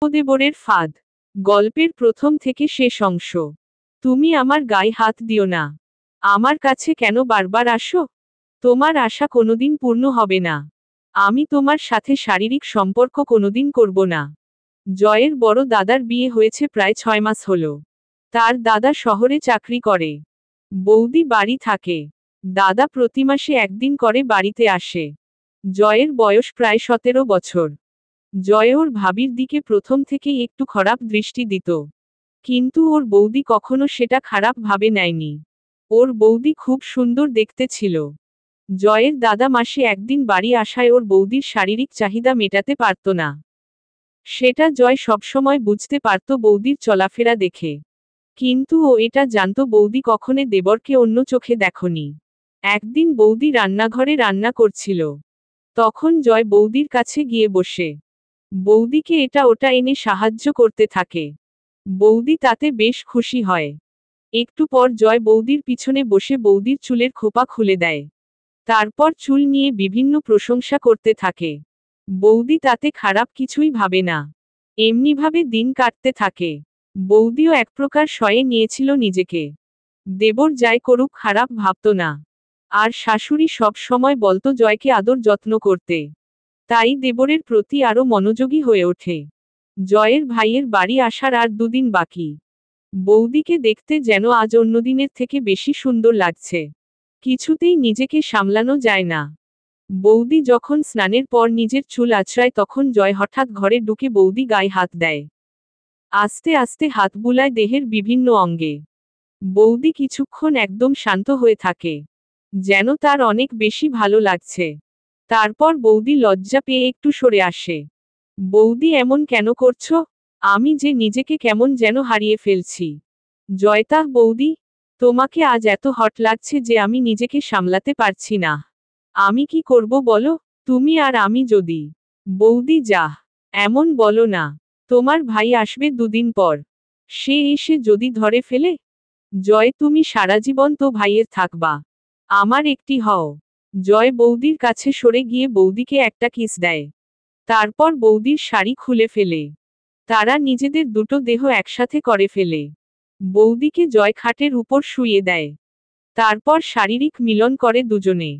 দেবরের ফাঁদ। গল্পের প্রথম থেকে শেষ অংশ। তুমি আমার গায়ে হাত দিও না। আমার কাছে কেন বারবার আসো? তোমার আশা কোনোদিন পূর্ণ হবে না। আমি তোমার সাথে শারীরিক সম্পর্ক কোনোদিন করব না। জয়ের বড় দাদার বিয়ে হয়েছে প্রায় 6 মাস হলো। তার দাদা শহরে চাকরি করে, বৌদি বাড়ি থাকে। দাদা প্রতি মাসে একদিন করে বাড়িতে আসে। জয়ের বয়স প্রায় 17 বছর। জয় ওর ভাবির দিকে প্রথম থেকেই একটু খারাপ দৃষ্টি দিত, কিন্তু ওর বৌদি কখনো সেটা খারাপ ভাবে নেয়নি। ওর বৌদি খুব সুন্দর দেখতে ছিল। জয়ের দাদা মাসে একদিন বাড়ি আসায় ওর বৌদির শারীরিক চাহিদা মেটাতে পারত না। সেটা জয় সবসময় বুঝতে পারত বৌদির চলাফেরা দেখে। কিন্তু ও এটা জানত বৌদি কখনো দেবরকে অন্য চোখে দেখনি। একদিন বৌদি রান্নাঘরে রান্না করছিল। তখন জয় বৌদির কাছে গিয়ে বসে বৌদিকে এটা ওটা এনে সাহায্য করতে থাকে। বৌদি তাতে বেশ খুশি হয়। একটু পর জয় বৌদির পিছনে বসে বৌদির চুলের খোপা খুলে দেয়। তারপর চুল নিয়ে বিভিন্ন প্রশংসা করতে থাকে। বৌদি তাতে খারাপ কিছুই ভাবে না। এমনিভাবে দিন কাটতে থাকে। বৌদিও এক প্রকার শয়ে নিয়েছিল নিজেকে। দেবর যাই করুক খারাপ ভাবত না। আর শাশুড়ি সব সময় বলতো জয়কে আদর যত্ন করতে। তাই দেবরের প্রতি আরো মনোযোগী হয়ে ওঠে। জয়ের ভাইয়ের বাড়ি আসার আর 2 দিন বাকি। বৌদিকে দেখতে যেন আজ অন্যদিনের থেকে বেশি সুন্দর লাগছে। কিছুতেই নিজেকে সামলানো যায় না। বৌদি যখন স্নানের পর নিজের চুল আঁচড়ায় তখন জয় হঠাৎ ঘরে ঢুকে বৌদি গায়ে হাত দেয়। আস্তে আস্তে হাত বুলায় দেহের বিভিন্ন অঙ্গে। বৌদি কিছুক্ষণ একদম শান্ত হয়ে থাকে, যেন তার অনেক বেশি ভালো লাগছে। তারপর বৌদি লজ্জা পেয়ে একটু সরে আসে। বৌদি এমন কেন করছো? আমি যে নিজেকে কেমন যেন হারিয়ে ফেলছি। জয়তা বৌদি, তোমাকে আজ এত হট লাগছে যে আমি নিজেকে সামলাতে পারছি না। আমি কি করব বলো? তুমি আর আমি যদি। বৌদি যা, এমন বলো না। তোমার ভাই আসবে 2 দিন পর। সে এসে যদি ধরে ফেলে? জয় তুমি সারা জীবন তো ভাইয়ের থাকবা। আমার একটি হও। জয় বৌদির কাছে সরে গিয়ে বৌদিকে একটা কিস দেয়। তারপর বৌদির শাড়ি খুলে ফেলে। তারা নিজেদের দুটো দেহ একসাথে করে ফেলে। বৌদিকে জয় খাটের উপর শুইয়ে দেয়। তারপর শারীরিক মিলন করে দুজনে।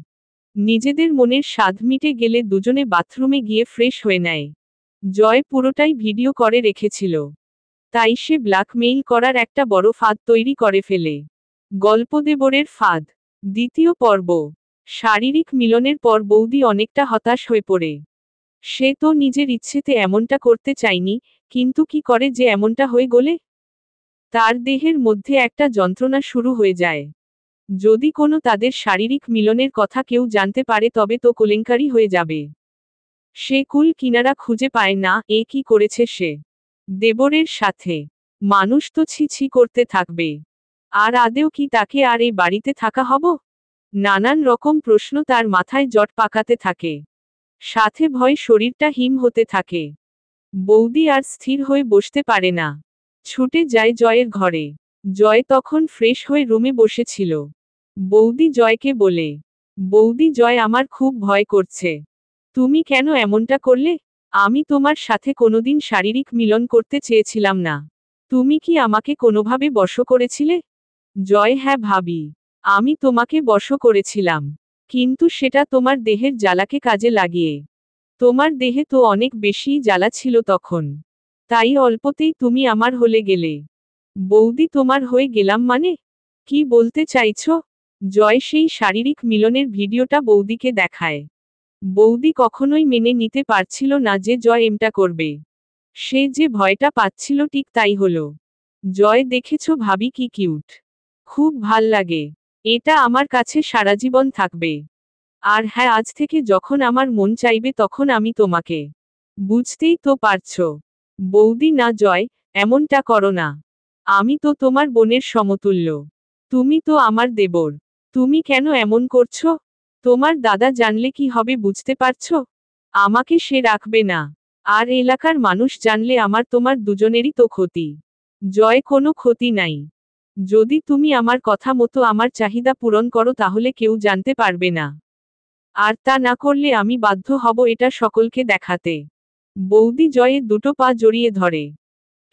নিজেদের মনের স্বাদ মিটে গেলে দুজনে বাথরুমে গিয়ে ফ্রেশ হয়ে নেয়। জয় পুরোটাই ভিডিও করে রেখেছিল। তাই সে ব্ল্যাকমেইল করার একটা বড় ফাঁদ তৈরি করে ফেলে। গল্প দেবরের ফাঁদ, 2য় পর্ব। শারীরিক মিলনের পর বৌদি অনেকটা হতাশ হয়ে পড়ে। সে তো নিজের ইচ্ছেতে এমনটা করতে চায়নি, কিন্তু কি করে যে এমনটা হয়ে গেলে? তার দেহের মধ্যে একটা যন্ত্রণা শুরু হয়ে যায়। যদি কোনো তাদের শারীরিক মিলনের কথা কেউ জানতে পারে তবে তো কেলেঙ্কারি হয়ে যাবে। সে কুল কিনারা খুঁজে পায় না। এ কি করেছে সে দেবরের সাথে? মানুষ তো ছি ছি করতে থাকবে। আর আদেও কি তাকে আর এই বাড়িতে থাকা হব? নানান রকম প্রশ্ন তার মাথায় জট পাকাতে থাকে। সাথে ভয় শরীরটা হিম হতে থাকে। বৌদি আর স্থির হয়ে বসতে পারে না। ছুটে যায় জয়ের ঘরে। জয় তখন ফ্রেশ হয়ে রুমে বসেছিল। বৌদি জয়কে বলে, বৌদি জয় আমার খুব ভয় করছে। তুমি কেন এমনটা করলে? আমি তোমার সাথে কোনোদিন শারীরিক মিলন করতে চেয়েছিলাম না। তুমি কি আমাকে কোনোভাবে বশ করেছিলে? জয় হ্যাঁ ভাবি, আমি তোমাকে বশ করেছিলাম। কিন্তু সেটা তোমার দেহের জ্বালাকে কাজে লাগিয়ে। তোমার দেহে তো অনেক বেশি জ্বালা ছিল তখন। তাই অল্পতেই তুমি আমার হলে গেলে। বৌদি তোমার হয়ে গেলাম মানে? কি বলতে চাইছো? জয় সেই শারীরিক মিলনের ভিডিওটা বৌদিকে দেখায়। বৌদি কখনোই মেনে নিতে পারছিল না যে জয় এমটা করবে। সে যে ভয়টা পাচ্ছিল ঠিক তাই হলো। জয় দেখেছো ভাবি কি কিউট। খুব ভাল লাগে। এটা আমার কাছে সারা জীবন থাকবে। আর হ্যাঁ আজ থেকে যখন আমার মন চাইবে তখন আমি তোমাকে। বুঝতেই তো পারছো। বৌদি না জয়, এমনটা করো না। আমি তো তোমার বোনের সমতুল্য। তুমি তো আমার দেবর। তুমি কেন এমন করছো? তোমার দাদা জানলে কি হবে বুঝতে পারছো? আমাকে সে রাখবে না। আর এলাকার মানুষ জানলে আমার তোমার দুজনেরই তো ক্ষতি। জয় কোনো ক্ষতি নাই। যদি তুমি আমার কথা মতো আমার চাহিদা পূরণ করো তাহলে কেউ জানতে পারবে না। আর তা না করলে আমি বাধ্য হব এটা সকলকে দেখাতে। বৌদি জয়ের দুটো পা জড়িয়ে ধরে।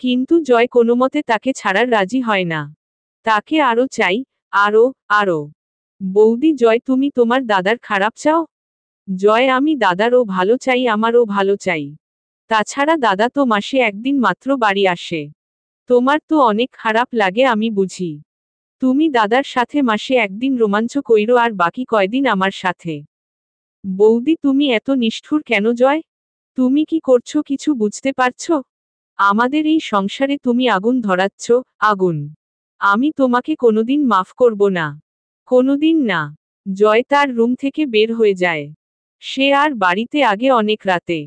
কিন্তু জয় কোনোমতে তাকে ছাড়ার রাজি হয় না। তাকে আরো চাই, আরো, আরো। বৌদি জয়, তুমি তোমার দাদার খারাপ চাও? জয়, আমি দাদারও ভালো চাই, আমারও ভালো চাই। তাছাড়া দাদা তো মাসে একদিন মাত্র বাড়ি আসে। তোমার তো অনেক খারাপ লাগে আমি বুঝি। তুমি দাদার সাথে মাসে একদিন রোমাঞ্চ কইরো আর বাকি কয়দিন আমার সাথে। বৌদি তুমি এত নিষ্ঠুর কেন জয়? তুমি কি করছো কিছু বুঝতে পারছো? আমাদের এই সংসারে তুমি আগুন ধরাচ্ছ, আগুন। আমি তোমাকে কোনোদিন মাফ করব না। কোনোদিন না। জয় তার রুম থেকে বের হয়ে যায়। সে আর বাড়িতে আগে অনেক রাতে।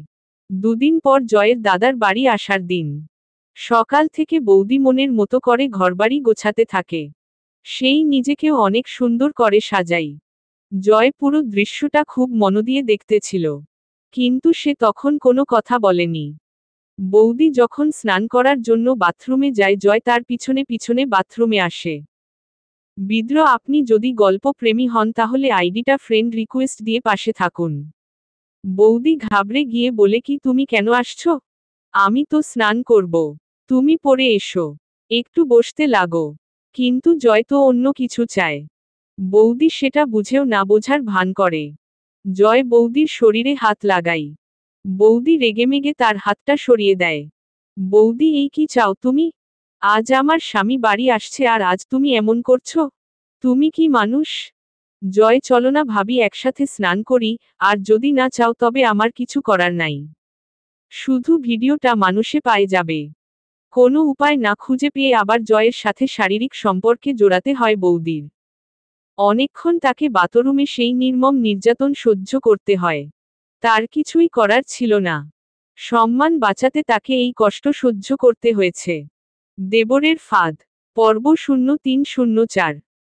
দুদিন পর জয়ের দাদার বাড়ি আসার দিন। সকাল থেকে বৌদি মনের মতো করে ঘরবাড়ি গোছাতে থাকে। সেই নিজেকেও অনেক সুন্দর করে সাজাই। জয় পুরো দৃশ্যটা খুব মন দিয়ে দেখতেছিল। কিন্তু সে তখন কোনো কথা বলেনি। বৌদি যখন স্নান করার জন্য বাথরুমে যায়, জয় তার পিছনে পিছনে বাথরুমে আসে। বিদ্র, আপনি যদি গল্প প্রেমী হন তাহলে আইডিটা ফ্রেন্ড রিকোয়েস্ট দিয়ে পাশে থাকুন। বৌদি ঘাবড়ে গিয়ে বলে, কি তুমি কেন আসছো? আমি তো স্নান করব। তুমি পরে এসো। একটু বসতে লাগো। কিন্তু জয় তো অন্য কিছু চায়। বৌদি সেটা বুঝেও না বোঝার ভান করে। জয় বৌদির শরীরে হাত লাগাই। বৌদি রেগেমেগে তার হাতটা সরিয়ে দেয়। বৌদি, এই কি চাও তুমি? আজ আমার স্বামী বাড়ি আসছে আর আজ তুমি এমন করছো? তুমি কি মানুষ? জয়, চলো না ভাবি একসাথে স্নান করি, আর যদি না চাও তবে আমার কিছু করার নাই। শুধু ভিডিওটা মানুষে পায়ে যাবে। কোনো উপায় না খুঁজে পেয়ে আবার জয়ের সাথে শারীরিক সম্পর্কে জোড়াতে হয় বৌদির। অনেকক্ষণ তাকে বাথরুমে সেই নির্মম নির্যাতন সহ্য করতে হয়। তার কিছুই করার ছিল না। সম্মান বাঁচাতে তাকে এই কষ্ট সহ্য করতে হয়েছে। দেবরের ফাঁদ, পর্ব 0304।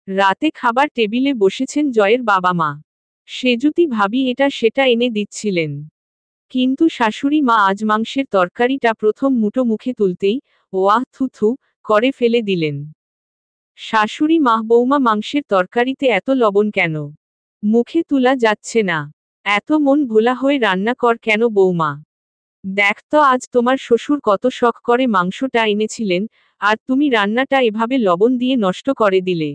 রাতে খাবার টেবিলে বসেছেন জয়ের বাবা মা। সেজুতি ভাবি এটা সেটা এনে দিচ্ছিলেন। কিন্তু শাশুড়ি মা আজ মাংসের তরকারিটা প্রথম মুঠো মুখে তুলতেই ওয়াহ থু থু করে ফেলে দিলেন। শাশুড়ি মা, বৌমা মাংসের তরকারিতে এত লবণ কেন? মুখে তুলা যাচ্ছে না। এত মন ভোলা হয়ে রান্না কর কেন বৌমা? দেখ তো আজ তোমার শ্বশুর কত শখ করে মাংসটা এনেছিলেন, আর তুমি রান্নাটা এভাবে লবণ দিয়ে নষ্ট করে দিলে।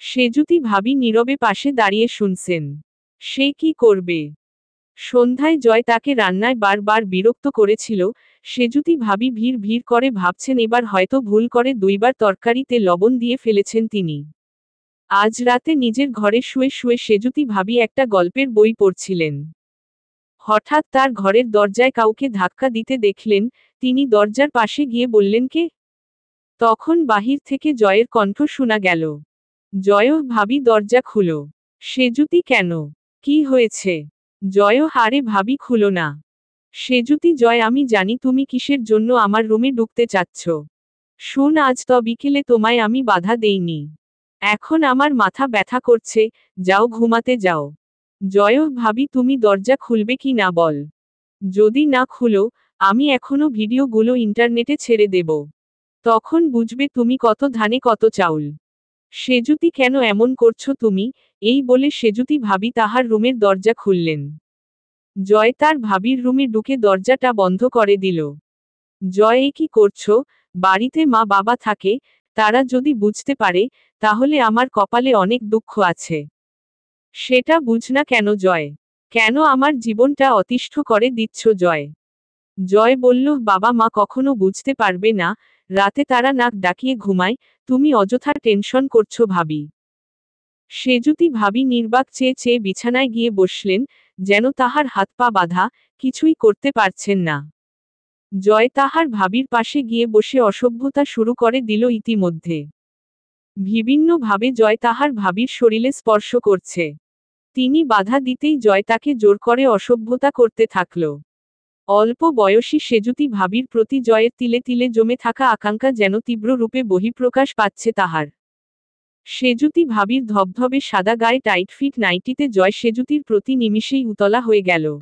সেজুতি ভাবি নীরবে পাশে দাঁড়িয়ে শুনছেন। সে কি করবে? সন্ধ্যায় জয় তাকে রান্নায় বারবার বিরক্ত করেছিল। সেজুতি ভাবি ভিড় ভিড় করে ভাবছেন এবার হয়তো ভুল করে দুইবার তরকারিতে লবণ দিয়ে ফেলেছেন তিনি। আজ রাতে নিজের ঘরে শুয়ে শুয়ে সেজুতি ভাবি একটা গল্পের বই পড়ছিলেন। হঠাৎ তার ঘরের দরজায় কাউকে ধাক্কা দিতে দেখলেন। তিনি দরজার পাশে গিয়ে বললেন, কে? তখন বাহির থেকে জয়ের কণ্ঠ শোনা গেল। জয়, ভাবি দরজা খুলো। সেজুতি, কেন? কি হয়েছে? জয়, হারে ভাবি খুলো না। সেজুতি, জয়, আমি জানি তুমি কিসের জন্য আমার রুমে ঢুকতে চাচ্ছ। শুন, আজ তো বিকেলে তোমায় আমি বাধা দেইনি। এখন আমার মাথা ব্যথা করছে, যাও ঘুমাতে যাও। জয়, ভাবি তুমি দরজা খুলবে কি না বল। যদি না খুলো, আমি এখনো ভিডিওগুলো ইন্টারনেটে ছেড়ে দেব। তখন বুঝবে তুমি কত ধানে কত চাউল। সেজুতি, কেন এমন করছো তুমি? এই বলে সেজুতি ভাবি তাহার রুমের দরজা খুললেন। জয় তার ভাবির রুমে ঢুকে দরজাটা বন্ধ করে দিল। জয়, এ কি করছো? বাড়িতে মা বাবা থাকে, তারা যদি বুঝতে পারে, তাহলে আমার কপালে অনেক দুঃখ আছে। সেটা বুঝ না কেন জয়? কেন আমার জীবনটা অতিষ্ঠ করে দিচ্ছ জয়? জয় বলল, বাবা মা কখনো বুঝতে পারবে না, রাতে তারা নাক ডাকিয়ে ঘুমায়, তুমি অযথা টেনশন করছো ভাবি। সেজুতি ভাবি নির্বাক চেয়ে চেয়ে বিছানায় গিয়ে বসলেন, যেন তাহার হাত পা বাঁধা, কিছুই করতে পারছেন না। জয় তাহার ভাবির পাশে গিয়ে বসে অসভ্যতা শুরু করে দিল ইতিমধ্যে। বিভিন্নভাবে জয় তাহার ভাবির শরীরে স্পর্শ করছে। তিনি বাধা দিতেই জয় তাকে জোর করে অসভ্যতা করতে থাকল। অল্প বয়সী সেজুতি ভাবির প্রতি জয়ের তিলে তিলে জমে থাকা আকাঙ্ক্ষা যেন তীব্র রূপে বহিঃপ্রকাশ পাচ্ছে তাহার। সেজুতি ভাবির ধবধবে সাদা গায়ে টাইট ফিট নাইটিতে জয় সেজুতির প্রতি নিমিষেই উতলা হয়ে গেল।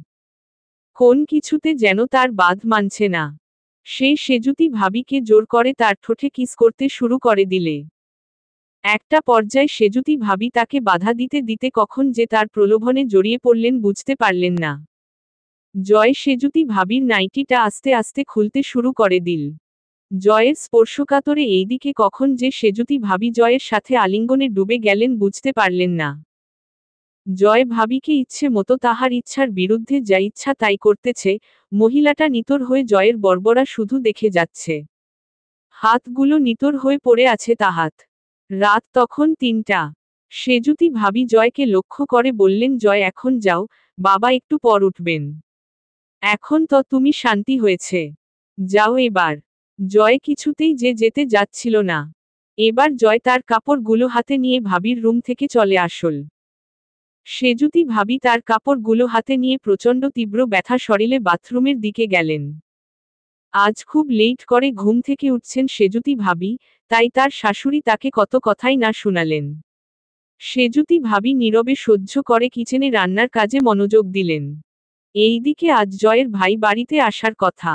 কোন কিছুতে যেন তার বাঁধ মানছে না। সে সেজুতি ভাবিকে জোর করে তার ঠোঁটে কিস করতে শুরু করে দিলে। একটা পর্যায়ে সেজুতি ভাবি তাকে বাধা দিতে দিতে কখন যে তার প্রলোভনে জড়িয়ে পড়লেন বুঝতে পারলেন না। জয় সেজুতি ভাবির নাইটিটা আস্তে আস্তে খুলতে শুরু করে দিল। জয়ের স্পর্শকাতরে এইদিকে কখন যে সেজুতি ভাবি জয়ের সাথে আলিঙ্গনে ডুবে গেলেন বুঝতে পারলেন না। জয় ভাবিকে ইচ্ছে মতো তাহার ইচ্ছার বিরুদ্ধে যা ইচ্ছা তাই করতেছে, মহিলাটা নিতর হয়ে জয়ের বর্বরা শুধু দেখে যাচ্ছে। হাতগুলো নিতর হয়ে পড়ে আছে তাহাত। রাত তখন ৩টা। সেজুতি ভাবি জয়কে লক্ষ্য করে বললেন, জয় এখন যাও, বাবা একটু পর উঠবেন। এখন তো তুমি শান্তি হয়েছে, যাও এবার। জয় কিছুতেই যে যেতে যাচ্ছিল না। এবার জয় তার কাপড়গুলো হাতে নিয়ে ভাবির রুম থেকে চলে আসল। সেজুতি ভাবি তার কাপড়গুলো হাতে নিয়ে প্রচণ্ড তীব্র ব্যথা শরীরে বাথরুমের দিকে গেলেন। আজ খুব লেট করে ঘুম থেকে উঠছেন সেজুতি ভাবি, তাই তার শাশুড়ি তাকে কত কথাই না শুনালেন। সেজুতি ভাবি নীরবে সহ্য করে কিচেনে রান্নার কাজে মনোযোগ দিলেন। এইদিকে আজ জয়ের ভাই বাড়িতে আসার কথা।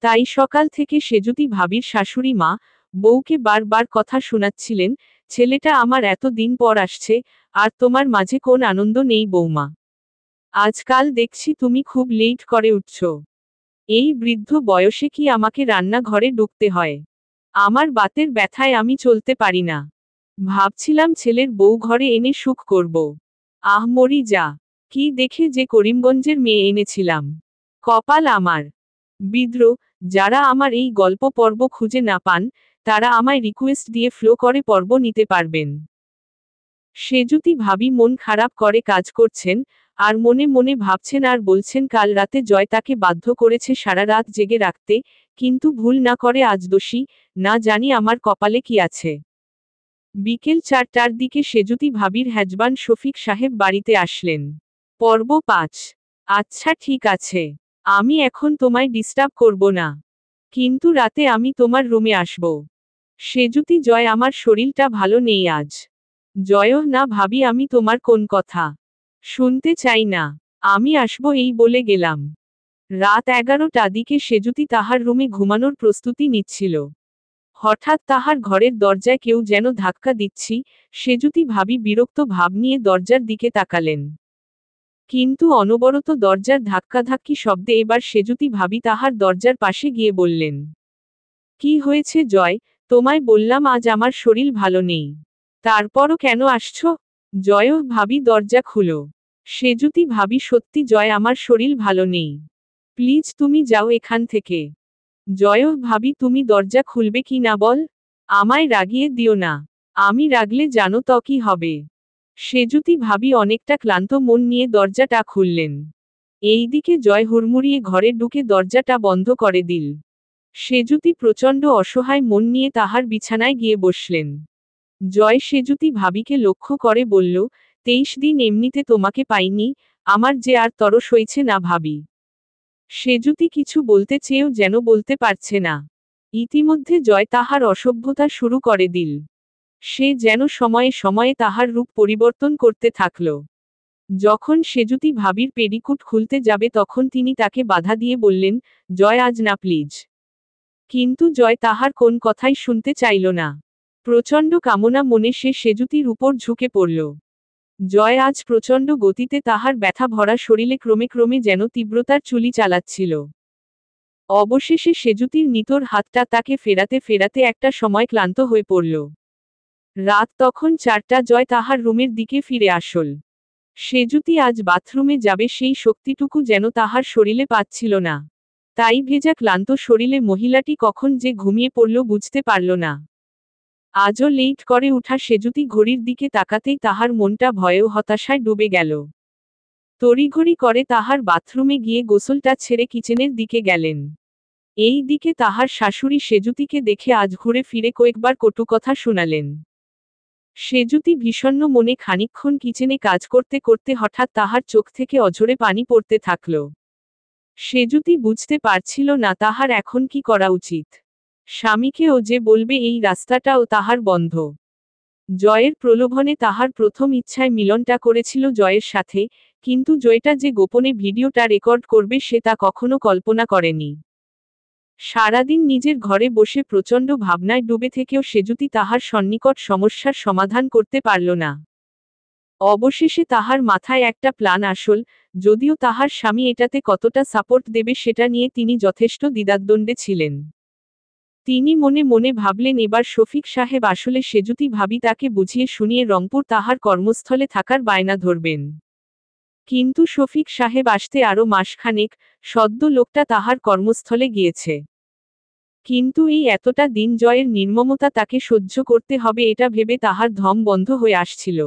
তাই সকাল থেকে সেজুতি ভাবির শাশুড়ি মা বউকে বারবার কথা শোনাচ্ছিলেন, ছেলেটা আমার এত দিন পর আসছে, আর তোমার মাঝে কোন আনন্দ নেই বৌমা। আজকাল দেখছি তুমি খুব লেট করে উঠছ। এই বৃদ্ধ বয়সে কি আমাকে রান্নাঘরে ঢুকতে হয়? আমার বাতের ব্যথায় আমি চলতে পারি না। ভাবছিলাম ছেলের বউ ঘরে এনে সুখ করব। আহ মরি যা, কি দেখে যে করিমগঞ্জের মেয়ে এনেছিলাম। কপাল আমার। বিদ্রোহ। যারা আমার এই গল্প পর্ব খুঁজে না পান, তারা আমায় রিকোয়েস্ট দিয়ে ফ্লো করে পর্ব নিতে পারবেন। সেজুতি ভাবি মন খারাপ করে কাজ করছেন, আর মনে মনে ভাবছেন আর বলছেন কাল রাতে জয় তাকে বাধ্য করেছে সারা রাত জেগে রাখতে, কিন্তু ভুল না করে আজ দোষী, না জানি আমার কপালে কি আছে। বিকেল 4টার দিকে সেজুতি ভাবির হ্যাজবান শফিক সাহেব বাড়িতে আসলেন। পর্ব 5। আচ্ছা ঠিক আছে, আমি এখন তোমায় ডিস্টার্ব করব না, কিন্তু রাতে আমি তোমার রুমে আসব। সেজুতি জয় আমার শরীরটা ভালো নেই আজ। জয় না ভাবি আমি তোমার কোন কথা শুনতে চাই না, আমি আসব এই বলে গেলাম। রাত 11টা দিকে সেজুতি তাহার রুমে ঘুমানোর প্রস্তুতি নিচ্ছিল। হঠাৎ তাহার ঘরের দরজায় কেউ যেন ধাক্কা দিচ্ছি, সেজুতি ভাবি বিরক্ত ভাব নিয়ে দরজার দিকে তাকালেন। কিন্তু অনবরত দরজার ধাক্কাধাক্কি শব্দে এবার সেজুতি ভাবি তাহার দরজার পাশে গিয়ে বললেন, কি হয়েছে জয়? তোমায় বললাম আজ আমার শরীর ভালো নেই, তারপরও কেন আসছো? জয় ভাবি দরজা খুলো। সেজুতি ভাবি সত্যি জয় আমার শরীর ভালো নেই, প্লিজ তুমি যাও এখান থেকে। জয় ভাবি তুমি দরজা খুলবে কি না বল, আমায় রাগিয়ে দিও না, আমি রাগলে জানো তো কি হবে। সেজুতি ভাবি অনেকটা ক্লান্ত মন নিয়ে দরজাটা খুললেন। এইদিকে জয় হুড়মুড়িয়ে ঘরে ঢুকে দরজাটা বন্ধ করে দিল। সেজুতি প্রচণ্ড অসহায় মন নিয়ে তাহার বিছানায় গিয়ে বসলেন। জয় সেজুতি ভাবিকে লক্ষ্য করে বলল, 23 দিন এমনিতে তোমাকে পাইনি, আমার যে আর তরস হয়েছে না ভাবি। সেজুতি কিছু বলতে চেয়েও যেন বলতে পারছে না। ইতিমধ্যে জয় তাহার অসভ্যতা শুরু করে দিল। সে যেন সময়ে সময়ে তাহার রূপ পরিবর্তন করতে থাকল। যখন সেজুতি ভাবির পেডিকুট খুলতে যাবে তখন তিনি তাকে বাধা দিয়ে বললেন, জয় আজ না প্লিজ। কিন্তু জয় তাহার কোন কথাই শুনতে চাইল না। প্রচণ্ড কামনা মনে সে সেজুতির উপর ঝুঁকে পড়ল। জয় আজ প্রচণ্ড গতিতে তাহার ব্যথা ভরা শরীরে ক্রমে ক্রমে যেন তীব্রতার চুলি চালাচ্ছিল। অবশেষে সেজুতির নিতর হাতটা তাকে ফেরাতে ফেরাতে একটা সময় ক্লান্ত হয়ে পড়ল। রাত তখন 4টা। জয় তাহার রুমের দিকে ফিরে আসল। সেজুতি আজ বাথরুমে যাবে সেই শক্তিটুকু যেন তাহার শরীরে পাচ্ছিল না। তাই ভেজা ক্লান্ত শরীরে মহিলাটি কখন যে ঘুমিয়ে পড়ল বুঝতে পারল না। আজও লেট করে উঠা সেজুতি ঘড়ির দিকে তাকাতেই তাহার মনটা ভয়ে ও হতাশায় ডুবে গেল। তড়িঘড়ি করে তাহার বাথরুমে গিয়ে গোসলটা ছেড়ে কিচেনের দিকে গেলেন। এই দিকে তাহার শাশুড়ি সেজুতিকে দেখে আজ ঘুরে ফিরে কয়েকবার কটু কথা শুনালেন। সেজুতি বিষণ্ণ মনে খানিকক্ষণ কিচেনে কাজ করতে করতে হঠাৎ তাহার চোখ থেকে অঝরে পানি পড়তে থাকল। সেজুতি বুঝতে পারছিল না তাহার এখন কি করা উচিত। স্বামীকেও যে বলবে এই রাস্তাটাও তাহার বন্ধ। জয়ের প্রলোভনে তাহার প্রথম ইচ্ছায় মিলনটা করেছিল জয়ের সাথে, কিন্তু জয়টা যে গোপনে ভিডিওটা রেকর্ড করবে সে তা কখনো কল্পনা করেনি। সারাদিন নিজের ঘরে বসে প্রচণ্ড ভাবনায় ডুবে থেকেও সেজুতি তাহার সন্নিকট সমস্যার সমাধান করতে পারল না। অবশেষে তাহার মাথায় একটা প্ল্যান আসল, যদিও তাহার স্বামী এটাতে কতটা সাপোর্ট দেবে সেটা নিয়ে তিনি যথেষ্ট দ্বিধাদ্বন্দ্বে ছিলেন। তিনি মনে মনে ভাবলেন এবার শফিক সাহেব আসলে সেজুতি ভাবি তাকে বুঝিয়ে শুনিয়ে রংপুর তাহার কর্মস্থলে থাকার বায়না ধরবেন। কিন্তু শফিক সাহেব আসতে আরও মাসখানেক, সদ্য লোকটা তাহার কর্মস্থলে গিয়েছে। কিন্তু এই এতটা দিন জয়ের নির্মমতা তাকে সহ্য করতে হবে এটা ভেবে তাহার ধম বন্ধ হয়ে আসছিল।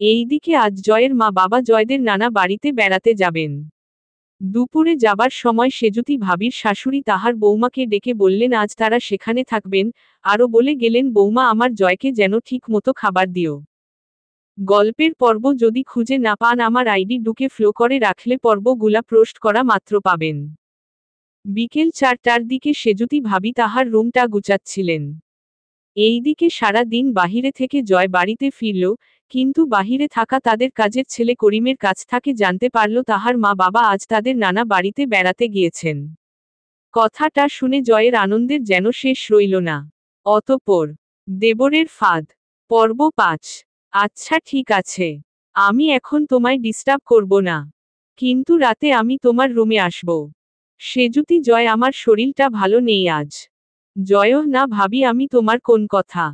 এইদিকে আজ জয়ের মা বাবা জয়দের নানা বাড়িতে বেড়াতে যাবেন। দুপুরে যাবার সময় সেজুতি ভাবির শাশুড়ি তাহার বৌমাকে ডেকে বললেন আজ তারা সেখানে থাকবেন, আরও বলে গেলেন বৌমা আমার জয়কে যেন ঠিক মতো খাবার দিও। গল্পের পর্ব যদি খুঁজে না পান আমার আইডি ঢুকে ফ্লো করে রাখলে পর্বগুলা পোস্ট করা মাত্র পাবেন। বিকেল 4টার দিকে সেজুতি ভাবি তাহার রুমটা গুছাচ্ছিলেন। এইদিকে সারা দিন বাহিরে থেকে জয় বাড়িতে ফিরল, কিন্তু বাহিরে থাকা তাদের কাজের ছেলে করিমের কাছ থেকে জানতে পারল তাহার মা বাবা আজ তাদের নানা বাড়িতে বেড়াতে গিয়েছেন। কথাটা শুনে জয়ের আনন্দের যেন শেষ রইল না। অতঃপর দেবরের ফাঁদ, পর্ব 5। আচ্ছা ঠিক আছে, আমি এখন তোমায় ডিস্টার্ব করব না, কিন্তু রাতে আমি তোমার রুমে আসব। সেজুতি জয় আমার শরীরটা ভালো নেই আজ। জয়ও না ভাবি আমি তোমার কোন কথা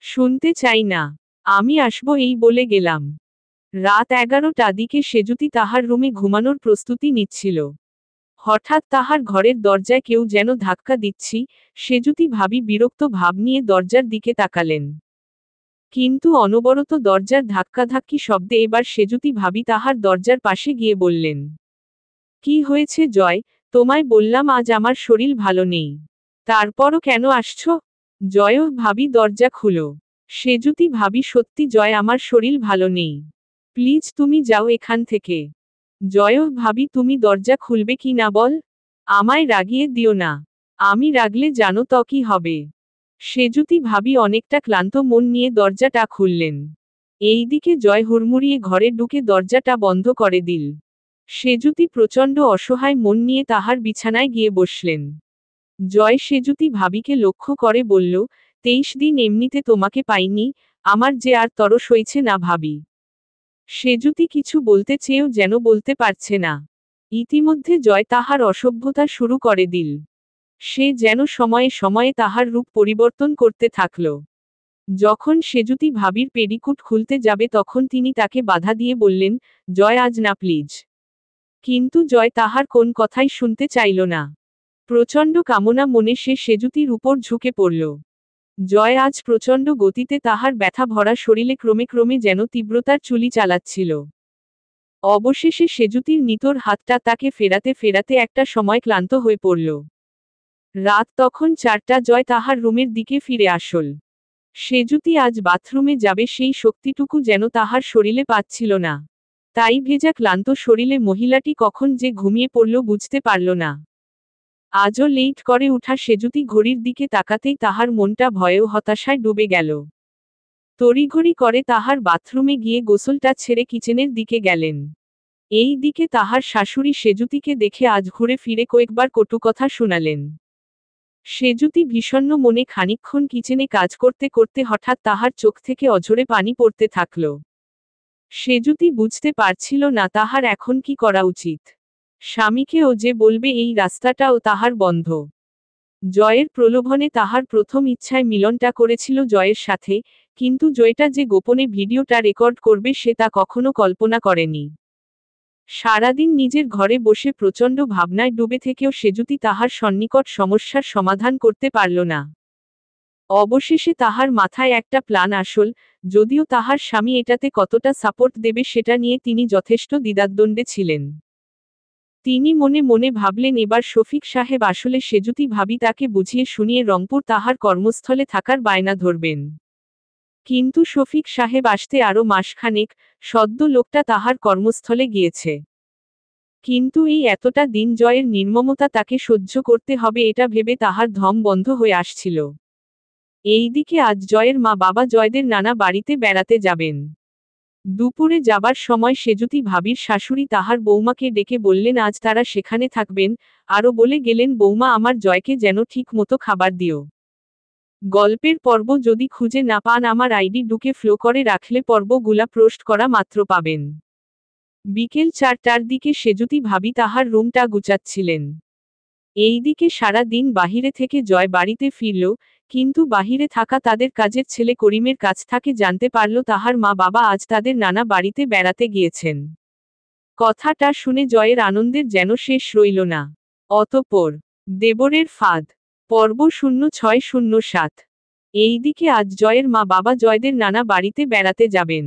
শুনতে চাই না, আমি আসব এই বলে গেলাম। রাত 11টা দিকে সেজুতি তাহার রুমে ঘুমানোর প্রস্তুতি নিচ্ছিল। হঠাৎ তাহার ঘরের দরজায় কেউ যেন ধাক্কা দিচ্ছি, সেজুতি ভাবি বিরক্ত ভাব নিয়ে দরজার দিকে তাকালেন। কিন্তু অনবরত দরজার ধাক্কাধাক্কি শব্দে এবার সেজুতি ভাবি তাহার দরজার পাশে গিয়ে বললেন, কি হয়েছে জয়, তোমায় বললাম আজ আমার শরীর ভালো নেই, তারপরও কেন আসছ? জয়ও ভাবি দরজা খুলো। সেজুতি ভাবি সত্যি জয় আমার শরীর ভালো নেই, প্লিজ তুমি যাও এখান থেকে। জয়ও ভাবি তুমি দরজা খুলবে কি না বল, আমায় রাগিয়ে দিও না, আমি রাগলে জানো তো কি হবে। সেজুতি ভাবি অনেকটা ক্লান্ত মন নিয়ে দরজাটা খুললেন। এইদিকে জয় হুড়মুড়িয়ে ঘরে ঢুকে দরজাটা বন্ধ করে দিল। সেজুতি প্রচণ্ড অসহায় মন নিয়ে তাহার বিছানায় গিয়ে বসলেন। জয় সেজুতি ভাবিকে লক্ষ্য করে বলল, 23 দিন এমনিতে তোমাকে পাইনি, আমার যে আর তরস হয়েছে না ভাবি। সেজুতি কিছু বলতে চেয়েও যেন বলতে পারছে না। ইতিমধ্যে জয় তাহার অসভ্যতা শুরু করে দিল। সে যেন সময়ে সময়ে তাহার রূপ পরিবর্তন করতে থাকল। যখন সেজুতি ভাবির পেডিকুট খুলতে যাবে তখন তিনি তাকে বাধা দিয়ে বললেন, জয় আজ না প্লিজ। কিন্তু জয় তাহার কোন কথাই শুনতে চাইল না। প্রচণ্ড কামনা মনে সে সেজুতির উপর ঝুঁকে পড়ল। জয় আজ প্রচণ্ড গতিতে তাহার ব্যথা ভরা শরীরে ক্রমে ক্রমে যেন তীব্রতার চুলি চালাচ্ছিল। অবশেষে সেজুতির নিতর হাতটা তাকে ফেরাতে ফেরাতে একটা সময় ক্লান্ত হয়ে পড়ল। রাত তখন 4টা, জয় তাহার রুমের দিকে ফিরে আসল। সেজুতি আজ বাথরুমে যাবে সেই শক্তিটুকু যেন তাহার শরীরে পাচ্ছিল না। তাই ভেজা ক্লান্ত শরীরে মহিলাটি কখন যে ঘুমিয়ে পড়ল বুঝতে পারল না। আজও লেট করে উঠা সেজুতি ঘড়ির দিকে তাকাতেই তাহার মনটা ভয়ে ও হতাশায় ডুবে গেল। তড়িঘড়ি করে তাহার বাথরুমে গিয়ে গোসলটা ছেড়ে কিচেনের দিকে গেলেন। এই দিকে তাহার শাশুড়ি সেজুতিকে দেখে আজ ঘুরে ফিরে কয়েকবার কটু কথা শুনালেন। সেজুতি বিষণ্ণ মনে খানিকক্ষণ কিচেনে কাজ করতে করতে হঠাৎ তাহার চোখ থেকে অঝরে পানি পড়তে থাকল। সেজুতি বুঝতে পারছিল না তাহার এখন কি করা উচিত। স্বামীকেও যে বলবে এই রাস্তাটাও তাহার বন্ধ। জয়ের প্রলোভনে তাহার প্রথম ইচ্ছায় মিলনটা করেছিল জয়ের সাথে, কিন্তু জয়টা যে গোপনে ভিডিওটা রেকর্ড করবে সে তা কখনো কল্পনা করেনি। সারাদিন নিজের ঘরে বসে প্রচণ্ড ভাবনায় ডুবে থেকেও সেজুতি তাহার সন্নিকট সমস্যার সমাধান করতে পারল না। অবশেষে তাহার মাথায় একটা প্ল্যান আসল, যদিও তাহার স্বামী এটাতে কতটা সাপোর্ট দেবে সেটা নিয়ে তিনি যথেষ্ট দ্বিধাদ্বন্দ্বে ছিলেন। তিনি মনে মনে ভাবলেন এবার শফিক সাহেব আসলে সেজুতি ভাবি তাকে বুঝিয়ে শুনিয়ে রংপুর তাহার কর্মস্থলে থাকার বায়না ধরবেন। কিন্তু শফিক সাহেব আসতে আরও মাসখানেক, সদ্য লোকটা তাহার কর্মস্থলে গিয়েছে। কিন্তু এই এতটা দিন জয়ের নির্মমতা তাকে সহ্য করতে হবে এটা ভেবে তাহার ধম বন্ধ হয়ে আসছিল। এইদিকে আজ জয়ের মা বাবা জয়দের নানা বাড়িতে বেড়াতে যাবেন। দুপুরে যাবার সময় সেজুতি ভাবির শাশুড়ি তাহার বৌমাকে ডেকে বললেন আজ তারা সেখানে থাকবেন, আরও বলে গেলেন বৌমা আমার জয়কে যেন ঠিক মতো খাবার দিও। গল্পের পর্ব যদি খুঁজে না পান আমার আইডি ঢুকে ফ্লো করে রাখলে পর্বগুলা পোস্ট করা মাত্র পাবেন। বিকেল 4টার দিকে সেজুতি ভাবি তাহার রুমটা গুছাচ্ছিলেন। এইদিকে সারা দিন বাহিরে থেকে জয় বাড়িতে ফিরল, কিন্তু বাহিরে থাকা তাদের কাজের ছেলে করিমের কাছ থেকে জানতে পারল তাহার মা বাবা আজ তাদের নানা বাড়িতে বেড়াতে গিয়েছেন। কথাটা শুনে জয়ের আনন্দের যেন শেষ রইল না। অতঃপর দেবরের ফাঁদ পর্ব 0607। এইদিকে আজ জয়ের মা বাবা জয়দের নানা বাড়িতে বেড়াতে যাবেন।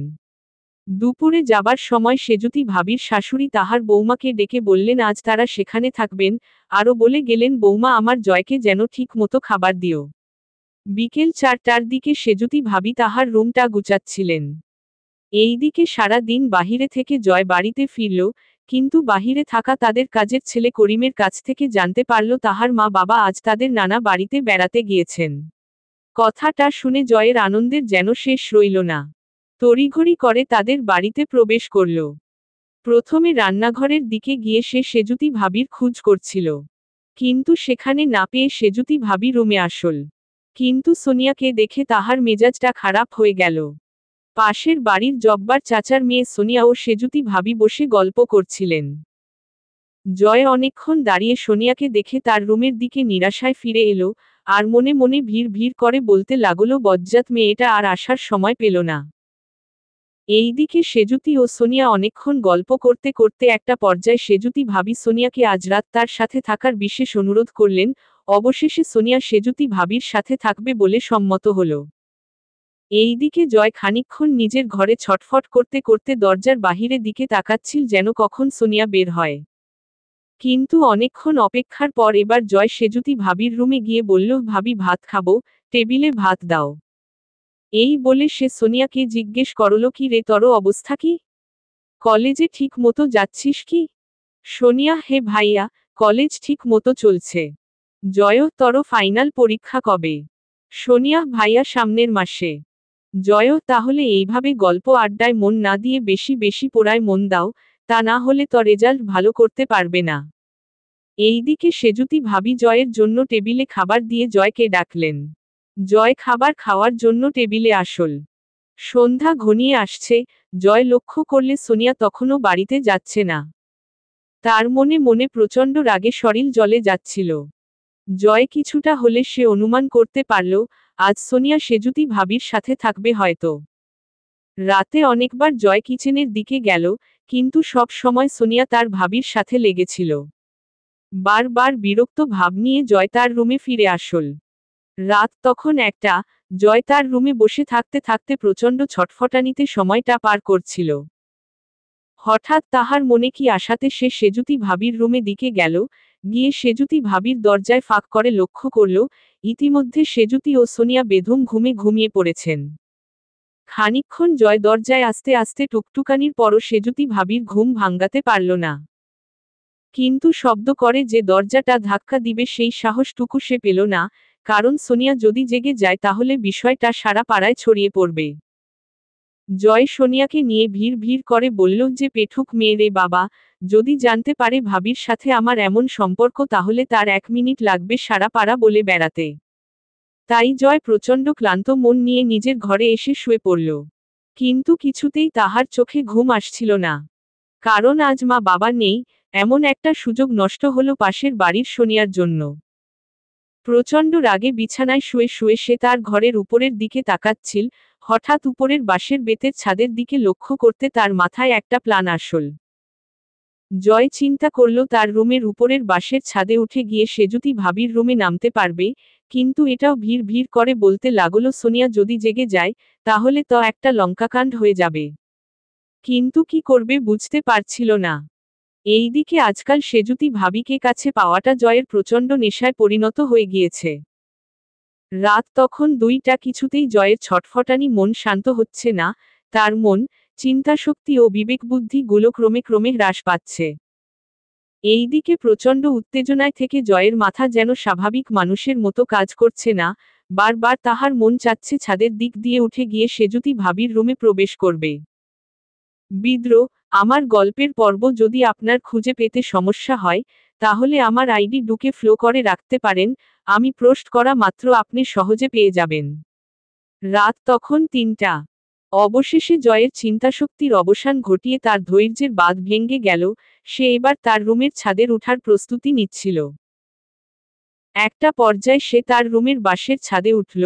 দুপুরে যাবার সময় সেজুতি ভাবির শাশুড়ি তাহার বৌমাকে ডেকে বললেন আজ তারা সেখানে থাকবেন, আরও বলে গেলেন বৌমা আমার জয়কে যেন ঠিক মতো খাবার দিও। বিকেল 4টার দিকে সেজুতি ভাবি তাহার রুমটা গুছাচ্ছিলেন। এইদিকে সারা দিন বাহিরে থেকে জয় বাড়িতে ফিরল, কিন্তু বাহিরে থাকা তাদের কাজের ছেলে করিমের কাছ থেকে জানতে পারল তাহার মা বাবা আজ তাদের নানা বাড়িতে বেড়াতে গিয়েছেন। কথাটা শুনে জয়ের আনন্দের যেন শেষ রইল না। তড়িঘড়ি করে তাদের বাড়িতে প্রবেশ করল। প্রথমে রান্নাঘরের দিকে গিয়ে সে সেজুতি ভাবির খোঁজ করছিল, কিন্তু সেখানে না পেয়ে সেজুতি ভাবি রুমে আসল। কিন্তু সোনিয়াকে দেখে তাহার মেজাজটা খারাপ হয়ে গেল। পাশের বাড়ির জব্বার চাচার মেয়ে সোনিয়া ও সেজুতি ভাবি বসে গল্প করছিলেন। জয় অনেকক্ষণ দাঁড়িয়ে সোনিয়াকে দেখে তার রুমের দিকে নিরাশায় ফিরে এলো, আর মনে মনে ভিড় ভিড় করে বলতে লাগলো বজ্জাত মেয়েটা আর আসার সময় পেল না। এইদিকে সেজুতি ও সোনিয়া অনেকক্ষণ গল্প করতে করতে একটা পর্যায়ে সেজুতি ভাবি সোনিয়াকে আজ রাত তার সাথে থাকার বিশেষ অনুরোধ করলেন। অবশেষে সোনিয়া সেজুতি ভাবির সাথে থাকবে বলে সম্মত হল। এইদিকে জয় খানিকক্ষণ নিজের ঘরে ছটফট করতে করতে দরজার বাহিরে দিকে তাকাচ্ছিল যেন কখন সোনিয়া বের হয়। কিন্তু অনেকক্ষণ অপেক্ষার পর এবার জয় সেজুতি ভাবির রুমে গিয়ে বলল ভাবি ভাত খাবো, টেবিলে ভাত দাও। এই বলে সে সোনিয়াকে জিজ্ঞেস করল কি রে তোর অবস্থা কি? কলেজে ঠিক মতো যাচ্ছিস কি? সোনিয়া হে ভাইয়া, কলেজ ঠিক মতো চলছে। জয় তোর ফাইনাল পরীক্ষা কবে? সোনিয়া ভাইয়া সামনের মাসে। জয় তাহলে এইভাবে গল্প আড্ডায় মন না দিয়ে বেশি বেশি পড়ায় মন দাও, তা না হলে তো রেজাল্ট ভালো করতে পারবে না। এইদিকে সেজুতি ভাবি জয়ের জন্য টেবিলে খাবার দিয়ে জয়কে ডাকলেন। জয় খাবার খাওয়ার জন্য টেবিলে আসল। সন্ধ্যা ঘনিয়ে আসছে, জয় লক্ষ্য করলে সোনিয়া তখনও বাড়িতে যাচ্ছে না। তার মনে মনে প্রচণ্ড রাগে শরীর জ্বলে যাচ্ছিল। জয় কিছুটা হলে সে অনুমান করতে পারল, আজ সোনিয়া সেজুতি ভাবির সাথে থাকবে হয়তো। রাতে অনেকবার জয় কিচেনের দিকে গেল, কিন্তু সব সময় সোনিয়া তার ভাবির সাথে লেগেছিল। বারবার বিরক্ত ভাব নিয়ে জয় তার রুমে ফিরে আসল। রাত তখন 1টা, জয় তার রুমে বসে থাকতে থাকতে প্রচণ্ড ছটফটানিতে সময়টা পার করছিল। হঠাৎ তাহার মনে কি আশাতে সে সেজুতি ভাবির রুমে দিকে গেল, গিয়ে সেজুতি ভাবির দরজায় ফাঁক করে লক্ষ্য করল, ইতিমধ্যে সেজুতি ও সোনিয়া বেধুম ঘুমে ঘুমিয়ে পড়েছেন। খানিকক্ষণ জয় দরজায় আস্তে আস্তে টুকটুকানির পরও সেজুতি ভাবির ঘুম ভাঙাতে পারল না। কিন্তু শব্দ করে যে দরজাটা ধাক্কা দিবে সেই সাহসটুকু সে পেল না, কারণ সোনিয়া যদি জেগে যায় তাহলে বিষয়টা সারা পাড়ায় ছড়িয়ে পড়বে। জয় সোনিয়াকে নিয়ে ভিড় ভিড় করে বলল যে পেঠুক মেয়ে রে বাবা, যদি জানতে পারে ভাবির সাথে আমার এমন সম্পর্ক তাহলে তার 1 মিনিট লাগবে সারা পাড়া বলে বেড়াতে। তাই জয় প্রচণ্ড ক্লান্ত মন নিয়ে নিজের ঘরে এসে শুয়ে পড়ল। কিন্তু কিছুতেই তাহার চোখে ঘুম আসছিল না। কারণ আজ মা বাবা নেই, এমন একটা সুযোগ নষ্ট হলো পাশের বাড়ির সোনিয়ার জন্য। প্রচণ্ড রাগে বিছানায় শুয়ে শুয়ে সে তার ঘরের উপরের দিকে তাকাচ্ছিল, হঠাৎ উপরের বাঁশের বেতের ছাদের দিকে লক্ষ্য করতে তার মাথায় একটা প্ল্যান আসল। জয় চিন্তা করল তার রুমের উপরের বাঁশের ছাদে উঠে গিয়ে সেজুতি ভাবির রুমে নামতে পারবে, কিন্তু এটাও ভিড় ভিড় করে বলতে লাগলো সোনিয়া যদি জেগে যায়, তাহলে তো একটা লঙ্কাকাণ্ড হয়ে যাবে। কিন্তু কি করবে বুঝতে পারছিল না। এইদিকে আজকাল সেজুতি ভাবিকে কাছে পাওয়াটা জয়ের প্রচণ্ড নেশায় পরিণত হয়ে গিয়েছে। রাত তখন 2টা, কিছুতেই জয়ের ছটফটানি মন শান্ত হচ্ছে না, তার মন, চিন্তাশক্তি ও বিবেকবুদ্ধি গুলো ক্রমে ক্রমে হ্রাস পাচ্ছে। এইদিকে প্রচণ্ড উত্তেজনায় থেকে জয়ের মাথা যেন স্বাভাবিক মানুষের মতো কাজ করছে না, বারবার তাহার মন চাচ্ছে ছাদের দিক দিয়ে উঠে গিয়ে সেজুতি ভাবির রুমে প্রবেশ করবে। বিদ্রোহ, আমার গল্পের পর্ব যদি আপনার খুঁজে পেতে সমস্যা হয়, তাহলে আমার আইডি ঢুকে ফলো করে রাখতে পারেন, আমি পোস্ট করা মাত্র আপনি সহজে পেয়ে যাবেন। রাত তখন 3টা। অবশেষে জয়ের চিন্তাশক্তির অবসান ঘটিয়ে তার ধৈর্যের বাঁধ ভেঙে গেল, সে এবার তার রুমের ছাদের ওঠার প্রস্তুতি নিচ্ছিল। একটা পর্যায়ে সে তার রুমের বাসের ছাদে উঠল,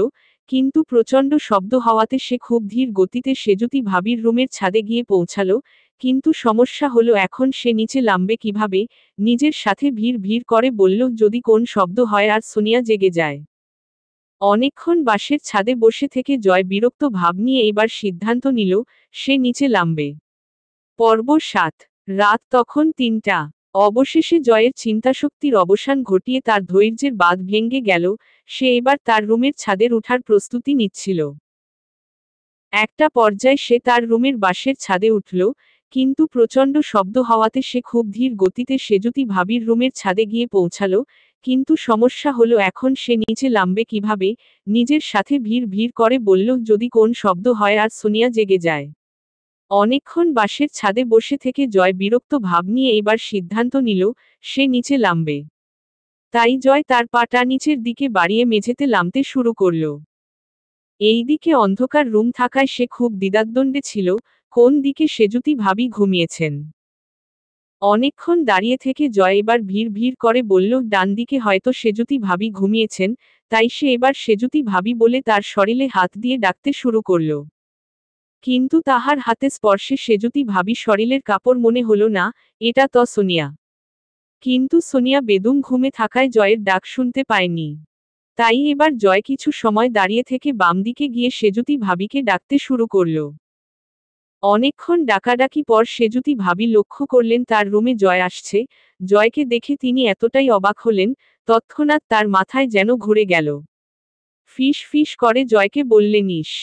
কিন্তু প্রচণ্ড শব্দ হওয়াতে সে খুব ধীর গতিতে সেজুতি ভাবির রুমের ছাদে গিয়ে পৌঁছালো, কিন্তু সমস্যা হলো এখন সে নিচে নামবে কিভাবে, নিজের সাথে ভিড় ভিড় করে বলল যদি কোন শব্দ হয় আর সোনিয়া জেগে যায়। অনেকক্ষণ বাসের ছাদে বসে থেকে জয় বিরক্ত ভাব নিয়ে এবার সিদ্ধান্ত নিল, সে নিচে নামবে। পর্ব 7। রাত তখন 3টা। অবশেষে জয়ের চিন্তাশক্তির অবসান ঘটিয়ে তার ধৈর্যের বাঁধ ভেঙে গেল, সে এবার তার রুমের ছাদের ওঠার প্রস্তুতি নিচ্ছিল। একটা পর্যায়ে সে তার রুমের বাসের ছাদে উঠল, কিন্তু প্রচণ্ড শব্দ হওয়াতে সে খুব ধীর গতিতে সেজুতি ভাবির রুমের ছাদে গিয়ে পৌঁছালো, কিন্তু সমস্যা হলো এখন সে নিচে নামবে কিভাবে, নিজের সাথে ভিড় ভিড় করে বলল যদি কোন শব্দ হয় আর সোনিয়া জেগে যায়। অনেকক্ষণ বাসের ছাদে বসে থেকে জয় বিরক্ত ভাব নিয়ে এবার সিদ্ধান্ত নিল, সে নিচে নামবে। তাই জয় তার পাটা নিচের দিকে বাড়িয়ে মেঝেতে নামতে শুরু করল। এইদিকে অন্ধকার রুম থাকায় সে খুব দ্বিধাদ্বন্দ্বে ছিল, কোন দিকে সেজুতি ভাবি ঘুমিয়েছেন। অনেকক্ষণ দাঁড়িয়ে থেকে জয় এবার ভিড় ভিড় করে বলল ডান দিকে হয়তো সেজুতি ভাবি ঘুমিয়েছেন, তাই সে এবার সেজুতি ভাবি বলে তার শরীরে হাত দিয়ে ডাকতে শুরু করল। কিন্তু তাহার হাতে স্পর্শে সেজুতি ভাবি শরীরের কাপড় মনে হলো না, এটা তো সোনিয়া। কিন্তু সোনিয়া বেদম ঘুমে থাকায় জয়ের ডাক শুনতে পায়নি। তাই এবার জয় কিছু সময় দাঁড়িয়ে থেকে বাম দিকে গিয়ে সেজুতি ভাবিকে ডাকতে শুরু করল। অনেকক্ষণ ডাকাডাকি পর সেজুতি ভাবি লক্ষ্য করলেন তার রুমে জয় আসছে, জয়কে দেখে তিনি এতটাই অবাক হলেন, তৎক্ষণাৎ তার মাথায় যেন ঘুরে গেল। ফিস ফিস করে জয়কে বললেন ইস!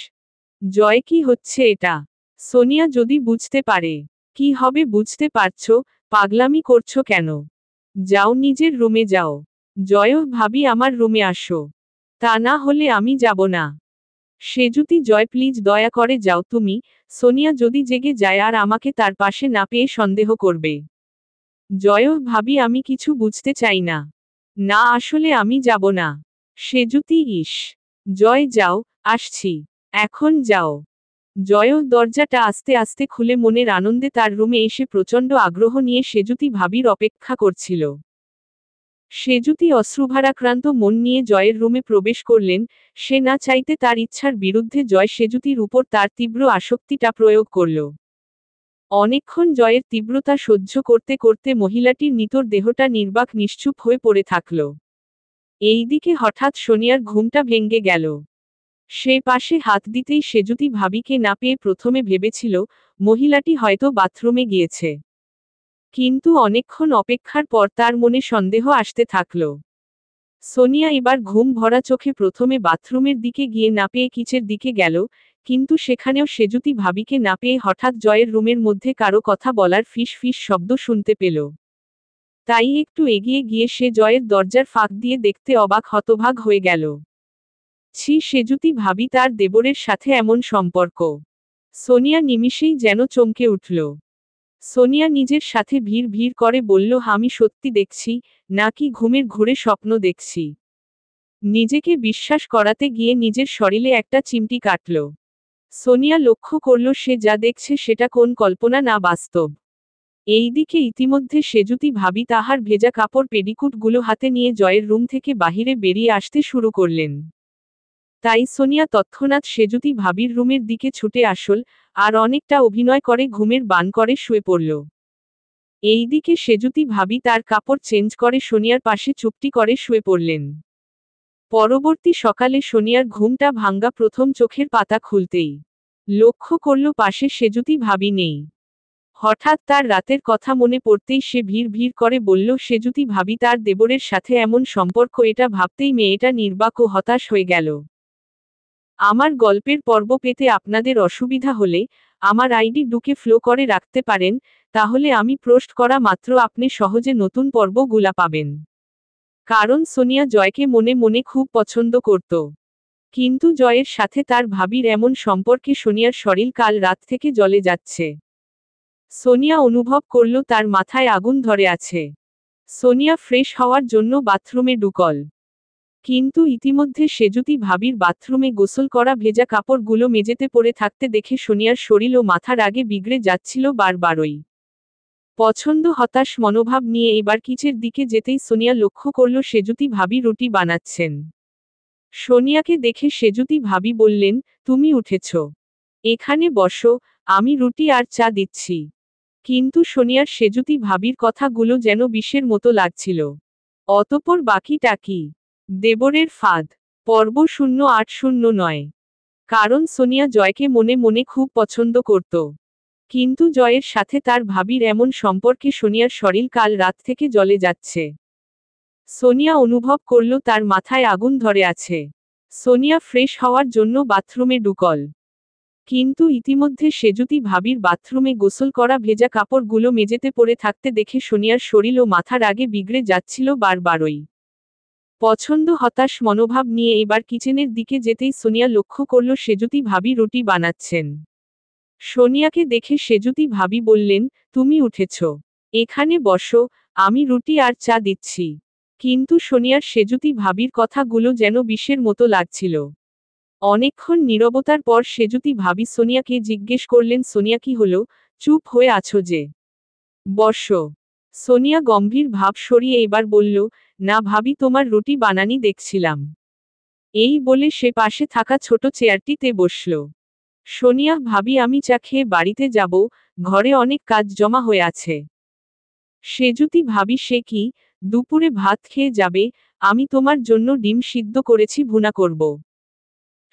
জয় কি হচ্ছে এটা? সোনিয়া যদি বুঝতে পারে? কি হবে বুঝতে পারছো, পাগলামি করছো কেন? যাও নিজের রুমে যাও। জয়ও ভাবি আমার রুমে আসো। তা না হলে আমি যাব না। সেজুতি জয় প্লিজ দয়া করে যাও তুমি, সোনিয়া যদি জেগে যায় আর আমাকে তার পাশে না পেয়ে সন্দেহ করবে। জয়ও ভাবি আমি কিছু বুঝতে চাই না। না আসলে আমি যাব না। সেজুতি ইস! জয় যাও, আসছি। এখন যাও। জয়ও দরজাটা আস্তে আস্তে খুলে মনের আনন্দে তার রুমে এসে প্রচণ্ড আগ্রহ নিয়ে সেজুতি ভাবির অপেক্ষা করছিল। সেজুতি অশ্রুভারাক্রান্ত মন নিয়ে জয়ের রুমে প্রবেশ করলেন, সে না চাইতে তার ইচ্ছার বিরুদ্ধে জয় সেজুতির উপর তার তীব্র আসক্তিটা প্রয়োগ করল। অনেকক্ষণ জয়ের তীব্রতা সহ্য করতে করতে মহিলাটির নিতর দেহটা নির্বাক নিশ্চুপ হয়ে পড়ে থাকল। এইদিকে হঠাৎ সোনিয়ার ঘুমটা ভেঙে গেল। সে পাশে হাত দিতেই সেজুতি ভাবিকে না পেয়ে প্রথমে ভেবেছিল, মহিলাটি হয়তো বাথরুমে গিয়েছে। কিন্তু অনেকক্ষণ অপেক্ষার পর তার মনে সন্দেহ আসতে থাকল। সোনিয়া এবার ঘুম ভরা চোখে প্রথমে বাথরুমের দিকে গিয়ে না পেয়ে কিচের দিকে গেল, কিন্তু সেখানেও সেজুতি ভাবিকে না পেয়ে হঠাৎ জয়ের রুমের মধ্যে কারো কথা বলার ফিস ফিস শব্দ শুনতে পেল। তাই একটু এগিয়ে গিয়ে সে জয়ের দরজার ফাঁক দিয়ে দেখতে অবাক হতভাগ হয়ে গেল। ছি সেজুতি ভাবি তার দেবরের সাথে এমন সম্পর্ক! সোনিয়া নিমিষেই যেন চমকে উঠল। সোনিয়া নিজের সাথে ভিড় ভিড় করে বলল আমি সত্যি দেখছি, নাকি ঘুমের ঘোরে স্বপ্ন দেখছি। নিজেকে বিশ্বাস করাতে গিয়ে নিজের শরীরে একটা চিমটি কাটল। সোনিয়া লক্ষ্য করল সে যা দেখছে সেটা কোন কল্পনা না বাস্তব। এইদিকে ইতিমধ্যে সেজুতি ভাবি তাহার ভেজা কাপড় পেডিকুটগুলো হাতে নিয়ে জয়ের রুম থেকে বাহিরে বেরিয়ে আসতে শুরু করলেন। তাই সোনিয়া তৎক্ষণাৎ সেজুতি ভাবির রুমের দিকে ছুটে আসল, আর অনেকটা অভিনয় করে ঘুমের বান করে শুয়ে পড়ল। এইদিকে সেজুতি ভাবি তার কাপড় চেঞ্জ করে সোনিয়ার পাশে চুপটি করে শুয়ে পড়লেন। পরবর্তী সকালে সোনিয়ার ঘুমটা ভাঙ্গা প্রথম চোখের পাতা খুলতেই লক্ষ্য করল পাশে সেজুতি ভাবি নেই। হঠাৎ তার রাতের কথা মনে পড়তেই সে ভিড় ভিড় করে বলল সেজুতি ভাবি তার দেবরের সাথে এমন সম্পর্ক, এটা ভাবতেই মেয়েটা নির্বাক ও হতাশ হয়ে গেল। আমার গল্পের পর্ব পেতে আপনাদের অসুবিধা হলে আমার আইডি ঢুকে ফলো করে রাখতে পারেন, তাহলে আমি পোস্ট করা মাত্র আপনি সহজে নতুন পর্বগুলা পাবেন। কারণ সোনিয়া জয়কে মনে মনে খুব পছন্দ করত। কিন্তু জয়ের সাথে তার ভাবির এমন সম্পর্কে সোনিয়ার শরীর কাল রাত থেকে জ্বলে যাচ্ছে। সোনিয়া অনুভব করল তার মাথায় আগুন ধরে আছে। সোনিয়া ফ্রেশ হওয়ার জন্য বাথরুমে ঢুকল। কিন্তু ইতিমধ্যে সেজুতি ভাবির বাথরুমে গোসল করা ভেজা কাপড়গুলো মেঝেতে পড়ে থাকতে দেখে সোনিয়ার শরীর ও মাথা রাগে বিগড়ে যাচ্ছিল বারবারই। পছন্দ হতাশ মনোভাব নিয়ে এবার কিচের দিকে যেতেই সোনিয়া লক্ষ্য করল সেজুতি ভাবি রুটি বানাচ্ছেন। সোনিয়াকে দেখে সেজুতি ভাবি বললেন, তুমি উঠেছ, এখানে বসো, আমি রুটি আর চা দিচ্ছি। কিন্তু সোনিয়ার সেজুতি ভাবির কথাগুলো যেন বিষের মতো লাগছিল। অতঃপর বাকিটা কি? দেবরের ফাঁদ, পর্ব 0809। কারণ সোনিয়া জয়কে মনে মনে খুব পছন্দ করত। কিন্তু জয়ের সাথে তার ভাবির এমন সম্পর্কে সোনিয়ার শরীর কাল রাত থেকে জ্বলে যাচ্ছে। সোনিয়া অনুভব করল তার মাথায় আগুন ধরে আছে। সোনিয়া ফ্রেশ হওয়ার জন্য বাথরুমে ঢুকল। কিন্তু ইতিমধ্যে সেজুতি ভাবির বাথরুমে গোসল করা ভেজা কাপড়গুলো মেঝেতে পড়ে থাকতে দেখে সোনিয়ার শরীর ও মাথা রাগে বিগড়ে যাচ্ছিল বারবারই। পছন্দ হতাশ মনোভাব নিয়ে এবার কিচেনের দিকে যেতেই সোনিয়া লক্ষ্য করল সেজুতি ভাবি রুটি বানাচ্ছেন। সোনিয়াকে দেখে সেজুতি ভাবি বললেন, তুমি উঠেছ, এখানে বসো, আমি রুটি আর চা দিচ্ছি। কিন্তু সোনিয়ার সেজুতি ভাবির কথাগুলো যেন বিষের মতো লাগছিল। অনেকক্ষণ নীরবতার পর সেজুতি ভাবি সোনিয়াকে জিজ্ঞেস করলেন, সোনিয়া কি হলো, চুপ হয়ে আছো যে? বসো। সোনিয়া গম্ভীর ভাব সরিয়ে এবার বলল, না ভাবি, তোমার রুটি বানানি দেখছিলাম। এই বলে সে পাশে থাকা ছোট চেয়ারটিতে বসল। সোনিয়া ভাবি, আমি চা খেয়ে বাড়িতে যাব, ঘরে অনেক কাজ জমা হয়ে আছে। সেজুতি ভাবি, সে কি, দুপুরে ভাত খেয়ে যাবে? আমি তোমার জন্য ডিম সিদ্ধ করেছি, ভুনা করব।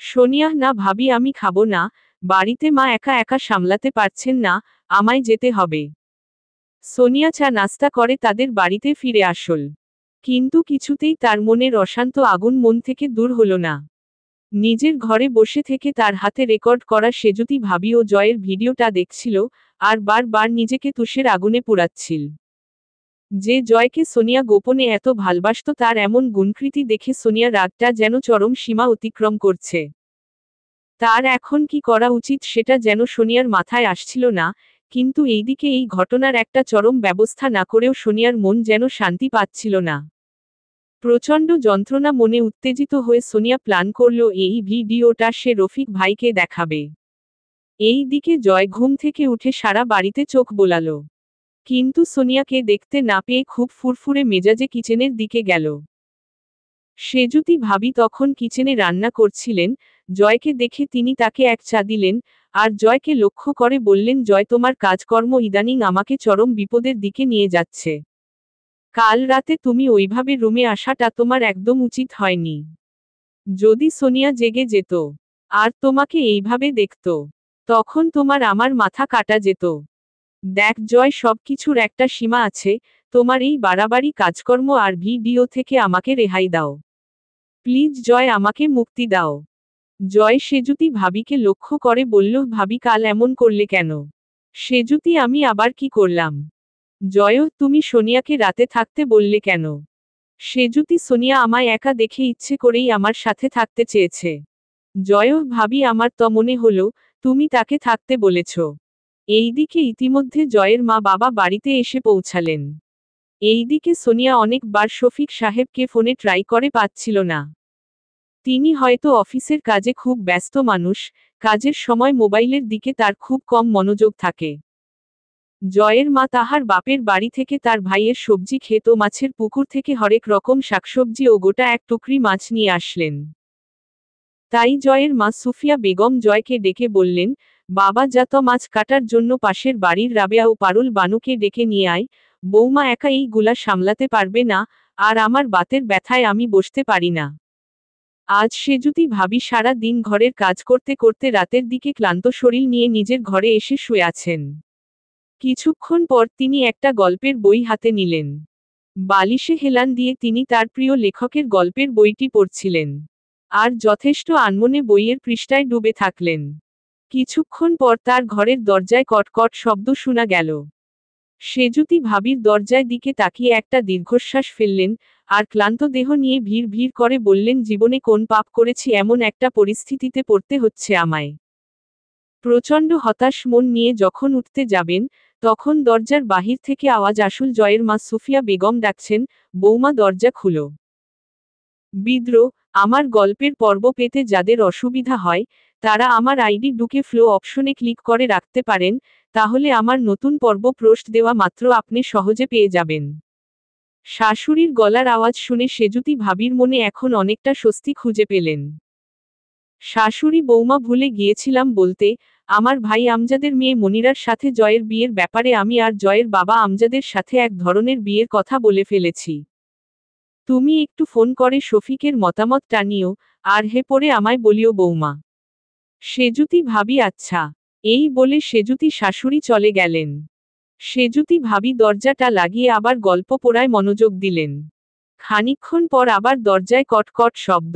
সোনিয়া, না ভাবি, আমি খাবো না, বাড়িতে মা একা একা সামলাতে পারছেন না, আমায় যেতে হবে। সোনিয়া চা নাস্তা করে তাদের বাড়িতে ফিরে আসল। কিন্তু কিছুতেই তার মনের অশান্ত আগুন মন থেকে দূর হলো না। নিজের ঘরে বসে থেকে তার হাতে রেকর্ড করা সেজুতি ভাবি ও জয়ের ভিডিওটা দেখছিল, আর বারবার নিজেকে তুষের আগুনে পোড়াচ্ছিল। যে জয়কে সোনিয়া গোপনে এত ভালবাসত তার এমন গুণকৃতি দেখে সোনিয়া রাগটা যেন চরম সীমা অতিক্রম করছে। তার এখন কি করা উচিত সেটা যেন সোনিয়ার মাথায় আসছিল না, কিন্তু এইদিকে এই ঘটনার একটা চরম ব্যবস্থা না করেও সোনিয়ার মন যেন শান্তি পাচ্ছিল না। প্রচণ্ড যন্ত্রণা মনে উত্তেজিত হয়ে সোনিয়া প্ল্যান করল এই ভিডিওটা সে রফিক ভাইকে দেখাবে। এই দিকে জয় ঘুম থেকে উঠে সারা বাড়িতে চোখ বোলালো। কিন্তু সোনিয়াকে দেখতে না পেয়ে খুব ফুরফুরে মেজাজে কিচেনের দিকে গেল। সেজুতি ভাবি তখন কিচেনে রান্না করছিলেন। জয়কে দেখে তিনি তাকে এক চা দিলেন, আর জয়কে লক্ষ্য করে বললেন, জয়, তোমার কাজকর্ম ইদানিং আমাকে চরম বিপদের দিকে নিয়ে যাচ্ছে। কাল রাতে তুমি ওইভাবে রুমে আসাটা তোমার একদম উচিত হয়নি। যদি সোনিয়া জেগে যেত আর তোমাকে এইভাবে দেখত, তখন তোমার আমার মাথা কাটা যেত। দেখ জয়, সবকিছুর একটা সীমা আছে, তোমার এই বাড়াবাড়ি কাজকর্ম আর ভিডিও থেকে আমাকে রেহাই দাও। প্লিজ জয়, আমাকে মুক্তি দাও। জয় সেজুতি ভাবিকে লক্ষ্য করে বলল, ভাবি কাল এমন করলে কেন? সেজুতি, আমি আবার কি করলাম? জয়, তুমি সোনিয়াকে রাতে থাকতে বললে কেন? সেজুতি, সোনিয়া আমায় একা দেখে ইচ্ছে করেই আমার সাথে থাকতে চেয়েছে। জয়, ভাবি, আমার তো মনে হলো তুমি তাকে থাকতে বলেছ। এইদিকে ইতিমধ্যে জয়ের মা বাবা বাড়িতে এসে পৌঁছালেন। এইদিকে সোনিয়া অনেকবার শফিক সাহেবকে ফোনে ট্রাই করে পাচ্ছিল না। তিনি হয়তো অফিসের কাজে খুব ব্যস্ত মানুষ, কাজের সময় মোবাইলের দিকে তার খুব কম মনোযোগ থাকে। জয়ের মা তাহার বাপের বাড়ি থেকে তার ভাইয়ের সবজি ক্ষেত ও মাছের পুকুর থেকে হরেক রকম শাকসবজি ও গোটা এক টুকরি মাছ নিয়ে আসলেন। তাই জয়ের মা সুফিয়া বেগম জয়কে ডেকে বললেন, বাবা, যা তো মাছ কাটার জন্য পাশের বাড়ির রাবেয়া ও পারুল বানুকে ডেকে নিয়ে আয়, বৌমা একা এইগুলা সামলাতে পারবে না, আর আমার বাতের ব্যথায় আমি বসতে পারি না। আজ সেজুতি ভাবি সারা দিন ঘরের কাজ করতে করতে রাতের দিকে ক্লান্ত শরীর নিয়ে নিজের ঘরে এসে শুয়ে আছেন। কিছুক্ষণ পর তিনি একটা গল্পের বই হাতে নিলেন। বালিশে হেলান দিয়ে তিনি তার প্রিয় লেখকের গল্পের বইটি পড়ছিলেন। আর যথেষ্ট আনমনে বইয়ের পৃষ্ঠায় ডুবে থাকলেন। কিছুক্ষণ পর তার ঘরের দরজায় কটকট শব্দ শোনা গেল। সেজুতি ভাবির দরজায় দিকে তাকিয়ে একটা দীর্ঘশ্বাস ফেললেন, আর ক্লান্ত দেহ নিয়ে ভিড় ভিড় করে বললেন, জীবনে কোন পাপ করেছি এমন একটা পরিস্থিতিতে পড়তে হচ্ছে আমায়। প্রচণ্ড হতাশ মন নিয়ে যখন উঠতে যাবেন, তখন দরজার বাহির থেকে আওয়াজ আসল, জয়ের মা সুফিয়া বেগম ডাকছেন, বৌমা দরজা খুলো। বিদ্রোহ, আমার গল্পের পর্ব পেতে যাদের অসুবিধা হয়, তারা আমার আইডি ঢুকে ফ্লো অপশনে ক্লিক করে রাখতে পারেন, তাহলে আমার নতুন পর্ব পোস্ট দেওয়া মাত্র আপনি সহজে পেয়ে যাবেন। শাশুড়ির গলার আওয়াজ শুনে সেজুতি ভাবির মনে এখন অনেকটা স্বস্তি খুঁজে পেলেন। শাশুড়ি বৌমা, ভুলে গিয়েছিলাম বলতে, আমার ভাই আমজাদের মেয়ে মনিরার সাথে জয়ের বিয়ের ব্যাপারে আমি আর জয়ের বাবা আমজাদের সাথে এক ধরনের বিয়ের কথা বলে ফেলেছি। তুমি একটু ফোন করে শফিকের মতামতটা নিও, আর হে পরে আমায় বলিও বৌমা। সেজুতি ভাবি, আচ্ছা। এই বলে সেজুতি শাশুড়ি চলে গেলেন। সেজুতি ভাবি দরজাটা লাগিয়ে আবার গল্প পড়ায় মনোযোগ দিলেন। খানিকক্ষণ পর আবার দরজায় কটকট শব্দ।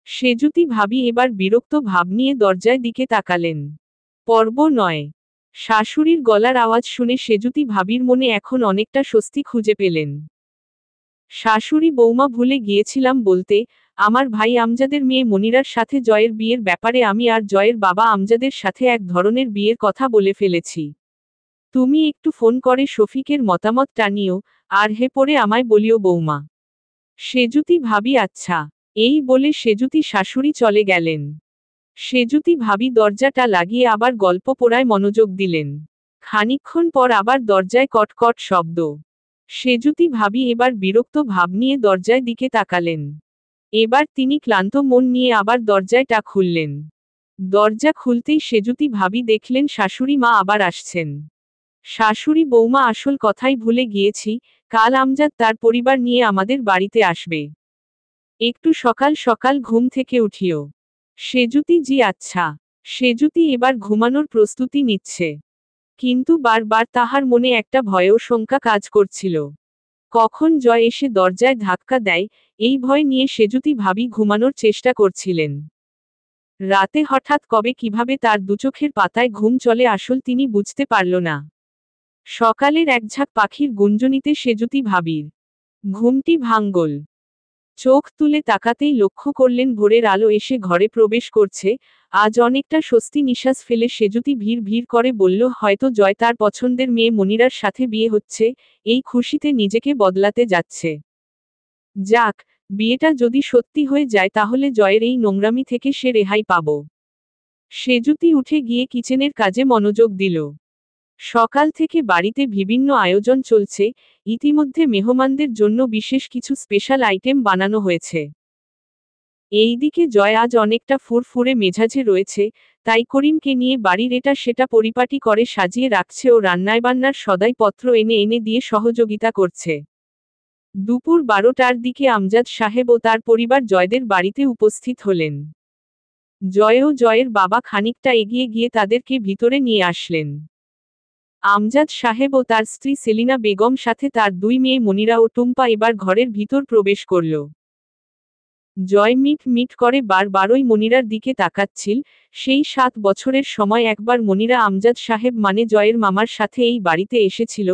সেজুতি ভাবি এবার বিরক্ত ভাব নিয়ে দরজায় দিকে তাকালেন। পর্ব 9। শাশুড়ির গলার আওয়াজ শুনে সেজুতি ভাবির মনে এখন অনেকটা স্বস্তি খুঁজে পেলেন। শাশুড়ি বৌমা, ভুলে গিয়েছিলাম বলতে, আমার ভাই আমজাদের মেয়ে মনিরার সাথে জয়ের বিয়ের ব্যাপারে আমি আর জয়ের বাবা আমজাদের সাথে এক ধরনের বিয়ের কথা বলে ফেলেছি। তুমি একটু ফোন করে শফিকের মতামতটা নিও, আর হে পরে আমায় বলিও বৌমা। সেজুতি ভাবি, আচ্ছা। এই বলে সেজুতি শাশুড়ি চলে গেলেন। সেজুতি ভাবি দরজাটা লাগিয়ে আবার গল্প পড়ায় মনোযোগ দিলেন। খানিকক্ষণ পর আবার দরজায় কটকট শব্দ। সেজুতি ভাবি এবার বিরক্ত ভাব নিয়ে দরজায় দিকে তাকালেন। এবার তিনি ক্লান্ত মন নিয়ে আবার দরজাটা খুললেন। দরজা খুলতেই সেজুতি ভাবি দেখলেন শাশুড়ি মা আবার আসছেন। শাশুড়ি বৌমা, আসল কথাই ভুলে গিয়েছি, কাল আমজাদ তার পরিবার নিয়ে আমাদের বাড়িতে আসবে। একটু সকাল সকাল ঘুম থেকে উঠিও। সেজুতি, জি আচ্ছা। সেজুতি এবার ঘুমানোর প্রস্তুতি নিচ্ছে। কিন্তু বারবার তাহার মনে একটা ভয় ও শঙ্কা কাজ করছিল। কখন জয় এসে দরজায় ধাক্কা দেয়, এই ভয় নিয়ে সেজুতি ভাবি ঘুমানোর চেষ্টা করছিলেন। রাতে হঠাৎ কবে কিভাবে তার দুচোখের পাতায় ঘুম চলে আসল তিনি বুঝতে পারল না। সকালের একঝাঁক পাখির গুঞ্জনিতে সেজুতি ভাবির ঘুমটি ভাঙ্গল। চোখ তুলে তাকাতেই লক্ষ্য করলেন ভোরের আলো এসে ঘরে প্রবেশ করছে। আজ অনেকটা স্বস্তি নিঃশ্বাস ফেলে সেজুতি ভিড় ভিড় করে বলল, হয়তো জয় তার পছন্দের মেয়ে মনিরার সাথে বিয়ে হচ্ছে, এই খুশিতে নিজেকে বদলাতে যাচ্ছে। যাক, বিয়েটা যদি সত্যি হয়ে যায় তাহলে জয়ের এই নোংরামি থেকে সে রেহাই পাব। সেজুতি উঠে গিয়ে কিচেনের কাজে মনোযোগ দিল। সকাল থেকে বাড়িতে বিভিন্ন আয়োজন চলছে, ইতিমধ্যে মেহমানদের জন্য বিশেষ কিছু স্পেশাল আইটেম বানানো হয়েছে। এইদিকে জয় আজ অনেকটা ফুরফুরে মেজাজে রয়েছে, তাই করিমকে নিয়ে বাড়ির এটা সেটা পরিপাটি করে সাজিয়ে রাখছে ও রান্নাবান্নার সদাইপত্র এনে এনে দিয়ে সহযোগিতা করছে। দুপুর 12টার দিকে আমজাদ সাহেব ও তার পরিবার জয়দের বাড়িতে উপস্থিত হলেন। জয় ও জয়ের বাবা খানিকটা এগিয়ে গিয়ে তাদেরকে ভিতরে নিয়ে আসলেন। আমজাদ সাহেব ও তার স্ত্রী সেলিনা বেগম সাথে তার দুই মেয়ে মনিরা ও টুম্পা এবার ঘরের ভিতর প্রবেশ করল। জয় মিট মিট করে বারবারই মনিরার দিকে তাকাচ্ছিল। সেই 7 বছরের সময় একবার মনিরা আমজাদ সাহেব মানে জয়ের মামার সাথে এই বাড়িতে এসেছিল,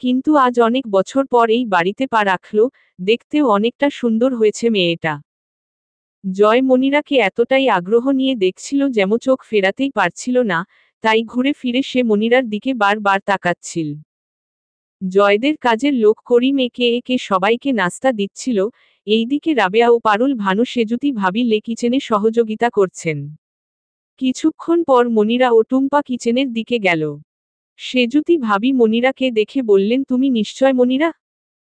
কিন্তু আজ অনেক বছর পর এই বাড়িতে পা রাখল। দেখতেও অনেকটা সুন্দর হয়েছে মেয়েটা। জয় মনিরাকে এতটাই আগ্রহ নিয়ে দেখছিল যেমন চোখ ফেরাতেই পারছিল না, তাই ঘুরে ফিরে সে মনিরার দিকে বারবার তাকাচ্ছিল। জয়দের কাজের লোক করিম একে একে সবাইকে নাস্তা দিচ্ছিল, এইদিকে রাবেয়া ও পারুল ভানু সেজুতি ভাবি লে কিচেনে সহযোগিতা করছেন। কিছুক্ষণ পর মনিরা ও টুম্পা কিচেনের দিকে গেল। সেজুতি ভাবি মনিরাকে দেখে বললেন, তুমি নিশ্চয় মনিরা?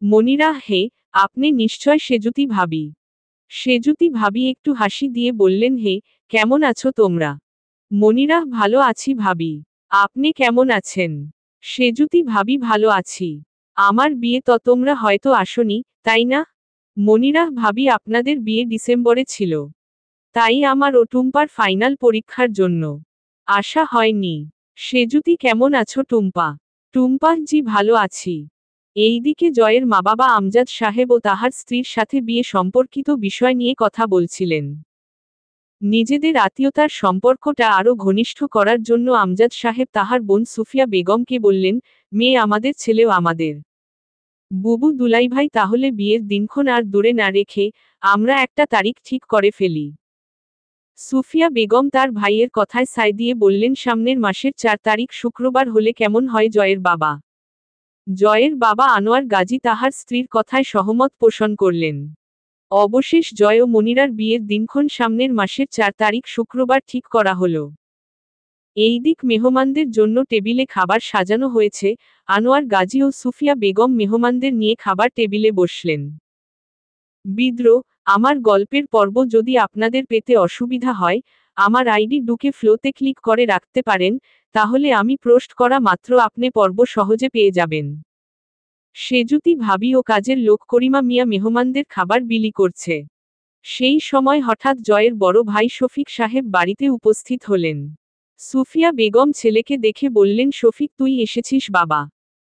মনিরা, হে, আপনি নিশ্চয় সেজুতি ভাবি। সেজুতি ভাবি একটু হাসি দিয়ে বললেন, হে, কেমন আছো তোমরা? মনিরা, ভালো আছি ভাবি। আপনি কেমন আছেন? সেজুতি ভাবি, ভালো আছি। আমার বিয়ে তো তোমরা হয়তো আসনি, তাই না? মনিরা ভাবি, আপনাদের বিয়ে ডিসেম্বরে ছিল। তাই আমার ও টুম্পার ফাইনাল পরীক্ষার জন্য আসা হয়নি। সেজুতি, কেমন আছো টুম্পা? টুম্পা, জি ভালো আছি। এইদিকে জয়ের মা বাবা আমজাদ সাহেব ও তাহার স্ত্রীর সাথে বিয়ে সম্পর্কিত বিষয় নিয়ে কথা বলছিলেন। নিজেদের আত্মীয়তার সম্পর্কটা আরও ঘনিষ্ঠ করার জন্য আমজাদ সাহেব তাহার বোন সুফিয়া বেগমকে বললেন, মেয়ে আমাদের, ছেলেও আমাদের। বুবু দুলাইভাই, তাহলে বিয়ের দিনক্ষণ আর দূরে না রেখে আমরা একটা তারিখ ঠিক করে ফেলি। সুফিয়া বেগম তার ভাইয়ের কথায় সায় দিয়ে বললেন, সামনের মাসের 4 তারিখ শুক্রবার হলে কেমন হয় জয়ের বাবা? জয়ের বাবা আনোয়ার গাজী তাহার স্ত্রীর কথায় সহমত পোষণ করলেন। অবশেষ জয় ও মনিরার বিয়ের দিনক্ষণ সামনের মাসের 4 তারিখ শুক্রবার ঠিক করা হলো। এই দিক মেহমানদের জন্য টেবিলে খাবার সাজানো হয়েছে। আনোয়ার গাজী ও সুফিয়া বেগম মেহমানদের নিয়ে খাবার টেবিলে বসলেন। বিদ্রোহ, আমার গল্পের পর্ব যদি আপনাদের পেতে অসুবিধা হয়, আমার আইডি ডুকে ফ্লোতে ক্লিক করে রাখতে পারেন, তাহলে আমি পোস্ট করা মাত্র আপনি পর্ব সহজে পেয়ে যাবেন। সেজুতি ভাবি ও কাজের লোক করিমা মিয়া মেহমানদের খাবার বিলি করছে। সেই সময় হঠাৎ জয়ের বড় ভাই শফিক সাহেব বাড়িতে উপস্থিত হলেন। সুফিয়া বেগম ছেলেকে দেখে বললেন, শফিক তুই এসেছিস বাবা।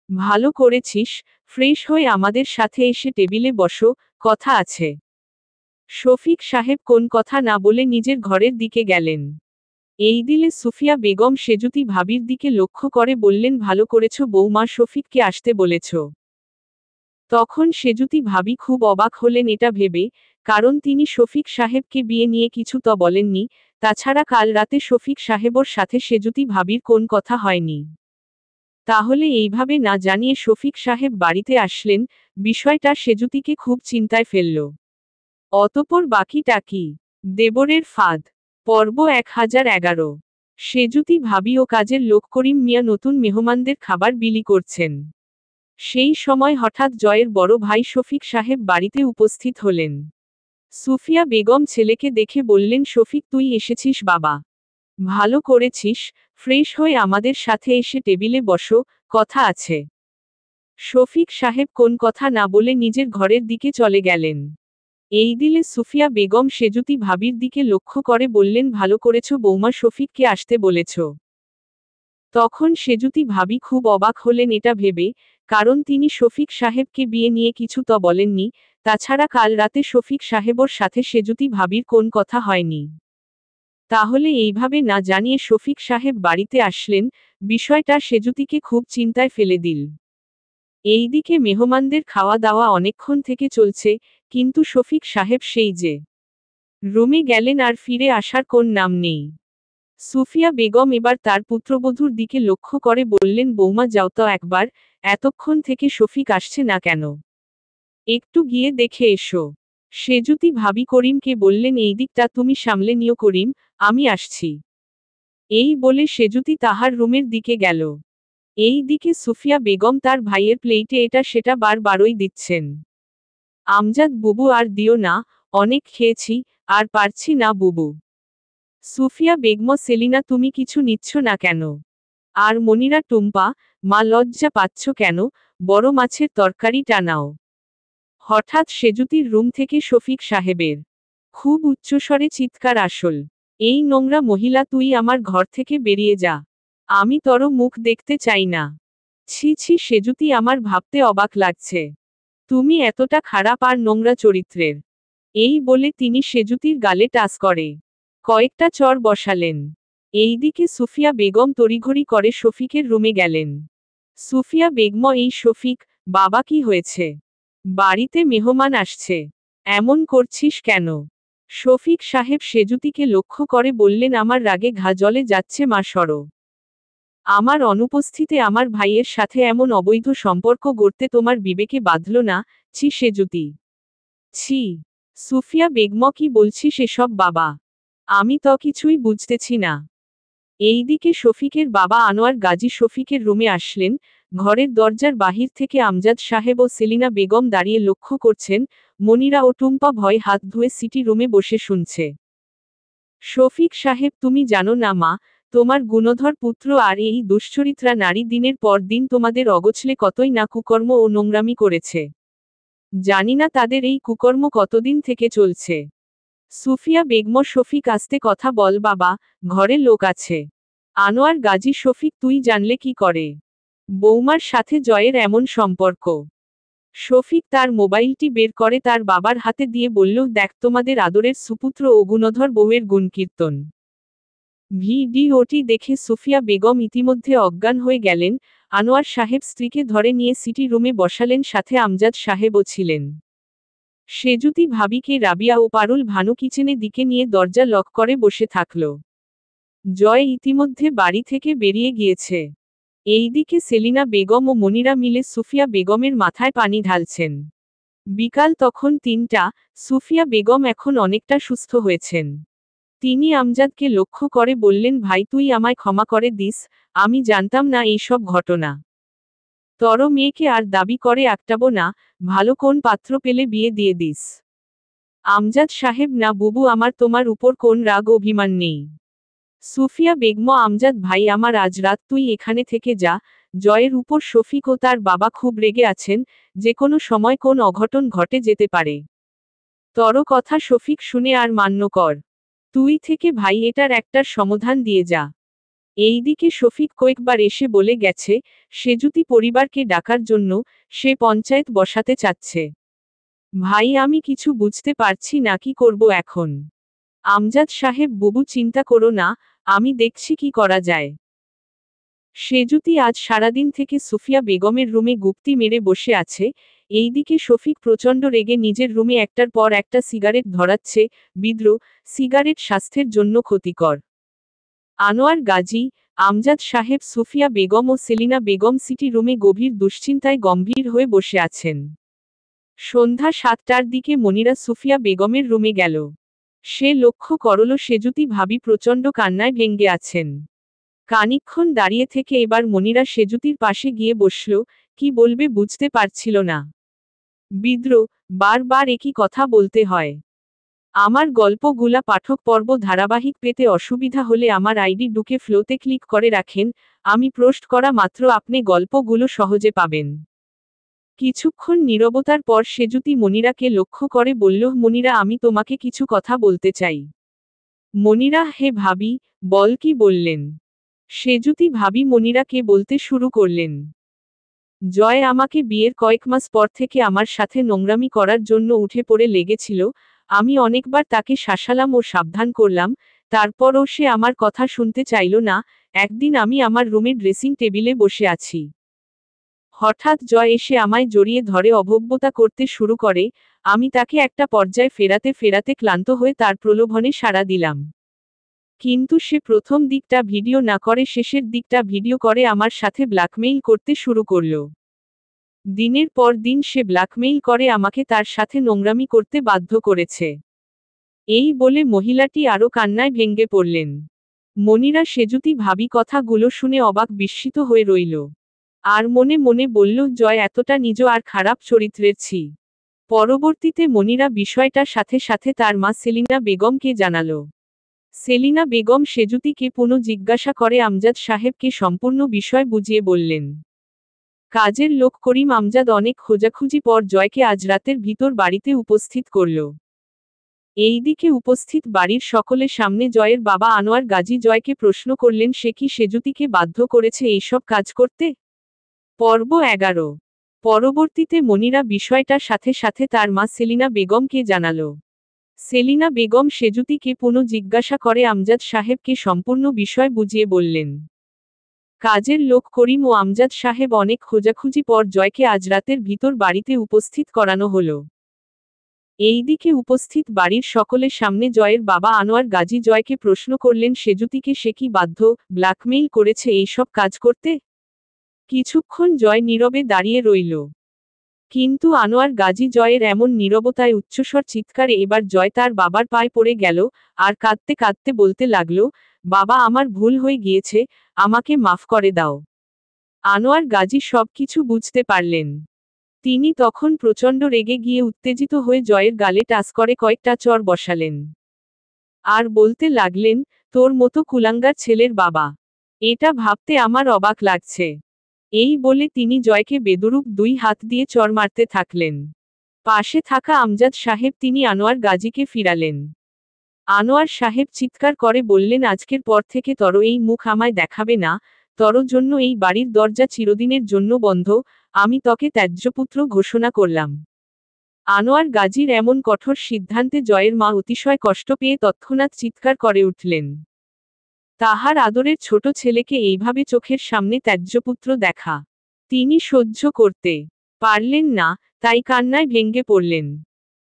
ভালো করেছিস, ফ্রেশ হয়ে আমাদের সাথে এসে টেবিলে বসো, কথা আছে। শফিক সাহেব কোন কথা না বলে নিজের ঘরের দিকে গেলেন। এই দিলে সুফিয়া বেগম সেজুতি ভাবির দিকে লক্ষ্য করে বললেন, ভালো করেছ বৌমা, শফিককে আসতে বলেছ। তখন সেজুতি ভাবি খুব অবাক হলেন এটা ভেবে, কারণ তিনি শফিক সাহেবকে বিয়ে নিয়ে কিছু তো বলেননি, তাছাড়া কাল রাতে শফিক সাহেবর সাথে সেজুতি ভাবির কোন কথা হয়নি। তাহলে এইভাবে না জানিয়ে শফিক সাহেব বাড়িতে আসলেন, বিষয়টা সেজুতিকে খুব চিন্তায় ফেলল। অতঃপর বাকিটা কি? দেবরের ফাঁদ, পর্ব 1011। সেজুতি ভাবি ও কাজের লোক করিম মিয়া নতুন মেহমানদের খাবার বিলি করছেন। সেই সময় হঠাৎ জয়ের বড় ভাই শফিক সাহেব বাড়িতে উপস্থিত হলেন। সুফিয়া বেগম ছেলেকে দেখে বললেন, শফিক তুই এসেছিস বাবা। ভালো করেছিস, ফ্রেশ হয়ে আমাদের সাথে এসে টেবিলে বসো, কথা আছে। শফিক সাহেব কোন কথা না বলে নিজের ঘরের দিকে চলে গেলেন। এই দিলে সুফিয়া বেগম সেজুতি ভাবির দিকে লক্ষ্য করে বললেন, ভালো করেছ বৌমা, শফিককে আসতে বলেছ। তখন সেজুতি ভাবি খুব অবাক হলেন এটা ভেবে, কারণ তিনি শফিক সাহেবকে বিয়ে নিয়ে কিছু তো বলেননি, তাছাড়া কাল রাতে শফিক সাহেবর সাথে সেজুতি ভাবির কোন কথা হয়নি। তাহলে এইভাবে না জানিয়ে শফিক সাহেব বাড়িতে আসলেন, বিষয়টা সেজুতিকে খুব চিন্তায় ফেলে দিল। এইদিকে মেহমানদের খাওয়া দাওয়া অনেকক্ষণ থেকে চলছে, কিন্তু শফিক সাহেব সেই যে রুমে গেলেন আর ফিরে আসার কোন নাম নেই। সুফিয়া বেগম এবার তার পুত্রবধূর দিকে লক্ষ্য করে বললেন, বৌমা যাও তো একবার, এতক্ষণ থেকে শফিক আসছে না কেন? একটু গিয়ে দেখে এসো। সেজুতি ভাবি করিমকে বললেন, এই দিকটা তুমি সামলে নিও করিম, আমি আসছি। এই বলে সেজুতি তাহার রুমের দিকে গেল। এই দিকে সুফিয়া বেগম তার ভাইয়ের প্লেটে এটা সেটা বারবারই দিচ্ছেন। আমজাদ বুবু আর দিও না, অনেক খেয়েছি, আর পারছি না বুবু। সুফিয়া বেগম, সেলিনা তুমি কিছু নিচ্ছ না কেন? আর মনিরা টুম্পা, মা লজ্জা পাচ্ছ কেন, বড় মাছের তরকারিটা নাও। হঠাৎ সেজুতির রুম থেকে শফিক সাহেবের খুব উচ্চস্বরে চিৎকার আসল, এই নোংরা মহিলা তুই আমার ঘর থেকে বেরিয়ে যা। আমি তোর মুখ দেখতে চাই না। ছি ছি সেজুতি, আমার ভাবতে অবাক লাগছে। তুমি এতটা খারাপ আর নোংরা চরিত্রের। এই বলে তিনি সেজুতির গালে টাচ করে কয়েকটা চর বসালেন। এইদিকে সুফিয়া বেগম তড়িঘড়ি করে শফিকের রুমে গেলেন। সুফিয়া বেগম, এই শফিক, বাবা কি হয়েছে? বাড়িতে মেহমান আসছে, এমন করছিস কেন? শফিক সাহেব সেজুতিকে লক্ষ্য করে বললেন, আমার রাগে ঘা জ্বলে যাচ্ছে মা, সরো। আমার অনুপস্থিতে আমার ভাইয়ের সাথে এমন অবৈধ সম্পর্ক গড়তে তোমার বিবেকে বাঁধল না? ছি সেজুতি, ছি। সুফিয়া বেগম, কি বলছিস এসব বাবা? আমি তো কিছুই বুঝতেছি না। এইদিকে শফিকের বাবা আনোয়ার গাজী শফিকের রুমে আসলেন। ঘরের দরজার বাহির থেকে আমজাদ সাহেব ও সেলিনা বেগম দাঁড়িয়ে লক্ষ্য করছেন, মনিরা ও টুম্পা ভয় হাত ধুয়ে সিটি রুমে বসে শুনছে। শফিক সাহেব, তুমি জানো না মা, তোমার গুণধর পুত্র আর এই দুশ্চরিত্রা নারী দিনের পর দিন তোমাদের অগোছলে কতই না কুকর্ম ও নোংরামি করেছে। জানি না তাদের এই কুকর্ম কতদিন থেকে চলছে। সুফিয়া বেগম, শফিক আস্তে কথা বল বাবা, ঘরে লোক আছে। আনোয়ার গাজী, শফিক তুই জানলে কি করে বৌমার সাথে জয়ের এমন সম্পর্ক? শফিক তার মোবাইলটি বের করে তার বাবার হাতে দিয়ে বলল, দেখ তোমাদের আদরের সুপুত্র ও গুণধর বউয়ের গুণকীর্তন। ভিডিওটি দেখে সুফিয়া বেগম ইতিমধ্যে অজ্ঞান হয়ে গেলেন। আনোয়ার সাহেব স্ত্রীকে ধরে নিয়ে সিটি রুমে বসালেন, সাথে আমজাদ সাহেবও ছিলেন। সেজুতি ভাবিকে রাবিয়া ও পারুল ভানু কিচেনের দিকে নিয়ে দরজা লক করে বসে থাকল। জয় ইতিমধ্যে বাড়ি থেকে বেরিয়ে গিয়েছে। এইদিকে সেলিনা বেগম ও মনিরা মিলে সুফিয়া বেগমের মাথায় পানি ঢালছেন। বিকাল তখন ৩টা। সুফিয়া বেগম এখন অনেকটা সুস্থ হয়েছেন। তিনি আমজাদকে লক্ষ্য করে বললেন, ভাই তুই আমায় ক্ষমা করে দিস, আমি জানতাম না এই সব ঘটনা। তর মেয়েকে আর দাবি করে আটকাবো না, ভালো কোন পাত্র পেলে বিয়ে দিয়ে দিস। আমজাদ সাহেব, না বুবু, আমার তোমার উপর কোন রাগ অভিমান নেই। সুফিয়া বেগম, আমজাদ ভাই আমার আজ রাত তুই এখানে থেকে যা। জয়ের উপর শফিক ও তার বাবা খুব রেগে আছেন, যে কোনো সময় কোন অঘটন ঘটে যেতে পারে। তর কথা শফিক শুনে আর মান্য কর। তুই থেকে ভাই এটার একটার সমাধান দিয়ে যা। এইদিকে শফিক কয়েকবার এসে বলে গেছে, সেজুতি পরিবারকে ডাকার জন্য সে পঞ্চায়েত বসাতে চাচ্ছে। ভাই আমি কিছু বুঝতে পারছি না কি করব এখন। আমজাদ সাহেব, বুবু চিন্তা করো না, আমি দেখছি কি করা যায়। সেজুতি আজ সারাদিন থেকে সুফিয়া বেগমের রুমে গুপ্তি মেরে বসে আছে। এইদিকে শফিক প্রচণ্ড রেগে নিজের রুমে একটার পর একটা সিগারেট ধরাচ্ছে। বিদ্রোহ, সিগারেট স্বাস্থ্যের জন্য ক্ষতিকর। আনোয়ার গাজী, আমজাদ সাহেব, সুফিয়া বেগম ও সেলিনা বেগম সিটি রুমে গভীর দুশ্চিন্তায় গম্ভীর হয়ে বসে আছেন। সন্ধ্যা 7টার দিকে মনিরা সুফিয়া বেগমের রুমে গেল। সে লক্ষ্য করল সেজুতি ভাবি প্রচণ্ড কান্নায় ভেঙ্গে আছেন। খানিকক্ষণ দাঁড়িয়ে থেকে এবার মনিরা সেজুতির পাশে গিয়ে বসল, কি বলবে বুঝতে পারছিল না। বিদ্রোহ, বারবার একই কথা বলতে হয়। আমার গল্পগুলা পাঠক পর্ব ধারাবাহিক পেতে অসুবিধা হলে আমার আইডি ঢুকে ফ্লোতে ক্লিক করে রাখেন, আমি পোস্ট করা মাত্র আপনি গল্পগুলো সহজে পাবেন। কিছুক্ষণ নীরবতার পর সেজুতি মনিরাকে লক্ষ্য করে বলল, মনিরা আমি তোমাকে কিছু কথা বলতে চাই। মনিরা, হে ভাবি, বল কি বললেন। সেজুতি ভাবি মনিরাকে বলতে শুরু করলেন। জয় আমাকে বিয়ের কয়েক মাস পর থেকে আমার সাথে নোংরামি করার জন্য উঠে পড়ে লেগেছিল। আমি অনেকবার তাকে শাসালাম ও সাবধান করলাম, তারপরও সে আমার কথা শুনতে চাইল না। একদিন আমি আমার রুমের ড্রেসিং টেবিলে বসে আছি। হঠাৎ জয় এসে আমায় জড়িয়ে ধরে অভব্যতা করতে শুরু করে। আমি তাকে একটা পর্যায়ে ফেরাতে ফেরাতে ক্লান্ত হয়ে তার প্রলোভনে সাড়া দিলাম। কিন্তু সে প্রথম দিকটা ভিডিও না করে শেষের দিকটা ভিডিও করে আমার সাথে ব্ল্যাকমেইল করতে শুরু করল। দিনের পর দিন সে ব্ল্যাকমেইল করে আমাকে তার সাথে নোংরামি করতে বাধ্য করেছে। এই বলে মহিলাটি আরও কান্নায় ভেঙ্গে পড়লেন। মনিরা সেজুতি ভাবি কথাগুলো শুনে অবাক বিস্মিত হয়ে রইল। আর মনে মনে বলল, জয় এতটা নিজ আর খারাপ চরিত্রের ছি। পরবর্তীতে মনিরা বিষয়টা সাথে সাথে তার মা সেলিনা বেগমকে জানালো। সেলিনা বেগম সেজুতিকে পুনঃ জিজ্ঞাসা করে আমজাদ সাহেবকে সম্পূর্ণ বিষয় বুঝিয়ে বললেন। কাজের লোক করিম আমজাদ অনেক খোঁজাখুঁজি পর জয়কে আজ রাতের ভিতর বাড়িতে উপস্থিত করল। এইদিকে উপস্থিত বাড়ির সকলের সামনে জয়ের বাবা আনোয়ার গাজী জয়কে প্রশ্ন করলেন, সে কি সেজুতিকে বাধ্য করেছে এইসব কাজ করতে। পর্ব 11। পরবর্তীতে মনিরা বিষয়টা সাথে সাথে তার মা সেলিনা বেগমকে জানালো। সেলিনা বেগম সেজুতিকে পুনঃ জিজ্ঞাসা করে আমজাদ সাহেবকে সম্পূর্ণ বিষয় বুঝিয়ে বললেন। কাজের লোক করিম ও আমজাদ সাহেব অনেক খোঁজাখুঁজি পর জয়কে আজ রাতের ভিতর বাড়িতে উপস্থিত করানো হলো। এইদিকে উপস্থিত বাড়ির সকলের সামনে জয়ের বাবা আনোয়ার গাজী জয়কে প্রশ্ন করলেন, সেজুতিকে সে কি বাধ্য, ব্ল্যাকমেইল করেছে এইসব কাজ করতে। কিছুক্ষণ জয় নীরবে দাঁড়িয়ে রইল। কিন্তু আনোয়ার গাজী জয়ের এমন নীরবতায় উচ্চস্বর চিৎকারে এবার জয় তার বাবার পায়ে পড়ে গেল, আর কাঁদতে কাঁদতে বলতে লাগলো, বাবা আমার ভুল হয়ে গিয়েছে, আমাকে মাফ করে দাও। আনোয়ার গাজী সব কিছু বুঝতে পারলেন। তিনি তখন প্রচণ্ড রেগে গিয়ে উত্তেজিত হয়ে জয়ের গালে টাচ করে কয়েকটা চড় বসালেন। আর বলতে লাগলেন, তোর মতো কুলাঙ্গার ছেলের বাবা। এটা ভাবতে আমার অবাক লাগছে। এই বলে তিনি জয়কে বেদরূপ 2 হাত দিয়ে চড় মারতে থাকলেন। পাশে থাকা আমজাদ সাহেব তিনি আনোয়ার গাজীকে ফিরালেন। আনোয়ার সাহেব চিৎকার করে বললেন, আজকের পর থেকে তর এই মুখ আমায় দেখাবে না, তর জন্য এই বাড়ির দরজা চিরদিনের জন্য বন্ধ, আমি তোকে ত্যায্যপুত্র ঘোষণা করলাম। আনোয়ার গাজীর এমন কঠোর সিদ্ধান্তে জয়ের মা অতিশয় কষ্ট পেয়ে তৎক্ষণাৎ চিৎকার করে উঠলেন। তাহার আদরের ছোট ছেলেকে এইভাবে চোখের সামনে ত্যায্যপুত্র দেখা তিনি সহ্য করতে পারলেন না, তাই কান্নায় ভেঙ্গে পড়লেন।